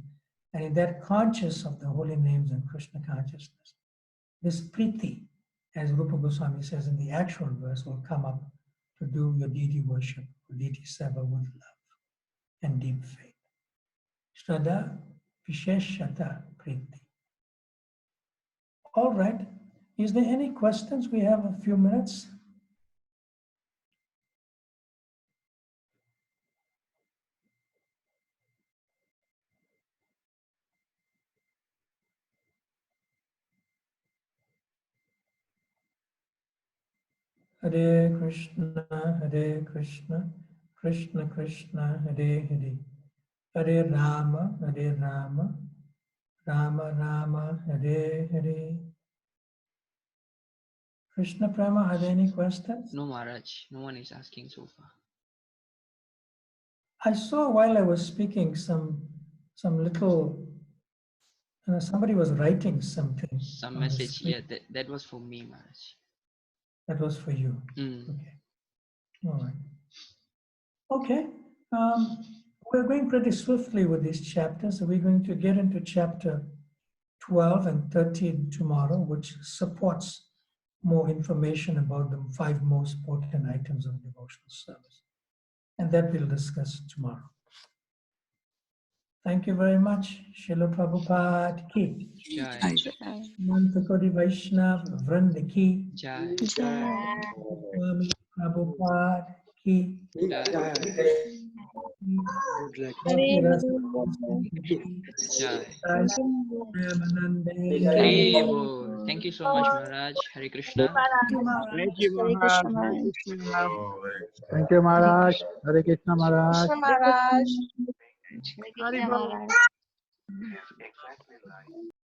and in that conscious of the holy names and Krishna consciousness, this priti, as Rupa Goswami says in the actual verse, will come up to do your deity worship, or deity seva with love and deep faith. Shraddha Visheshata Priti. All right. Is there any questions? We have a few minutes. Hare Krishna, Krishna Krishna, Hare Hare, Hare Rama, Rama Rama, Hare Hare. Krishna Prema, are there any questions? No, Maharaj. No one is asking so far. I saw while I was speaking some little, somebody was writing something. Some on the message. screen. Yeah, that was for me, Maharaj. That was for you. Mm. Okay. All right. Okay. We're going pretty swiftly with these chapters. So we're going to get into chapter 12 and 13 tomorrow, which supports more information about the 5 most important items of devotional service. And that we'll discuss tomorrow. Thank you very much. Srila Prabhupada ki. Jai. Manta Kodi Vaishnav Vranda ki. Jai. Swami Prabhupada ki. Jai. Good luck. Bhakti Rasa Jai. Ramanande. Hare Bol. Thank you so much, Maharaj. Hare Krishna. Thank you, Maharaj. Hare Krishna. Thank you, Maharaj. Hare Krishna, Maharaj. Krishna Maharaj. Hare Krishna Maharaj.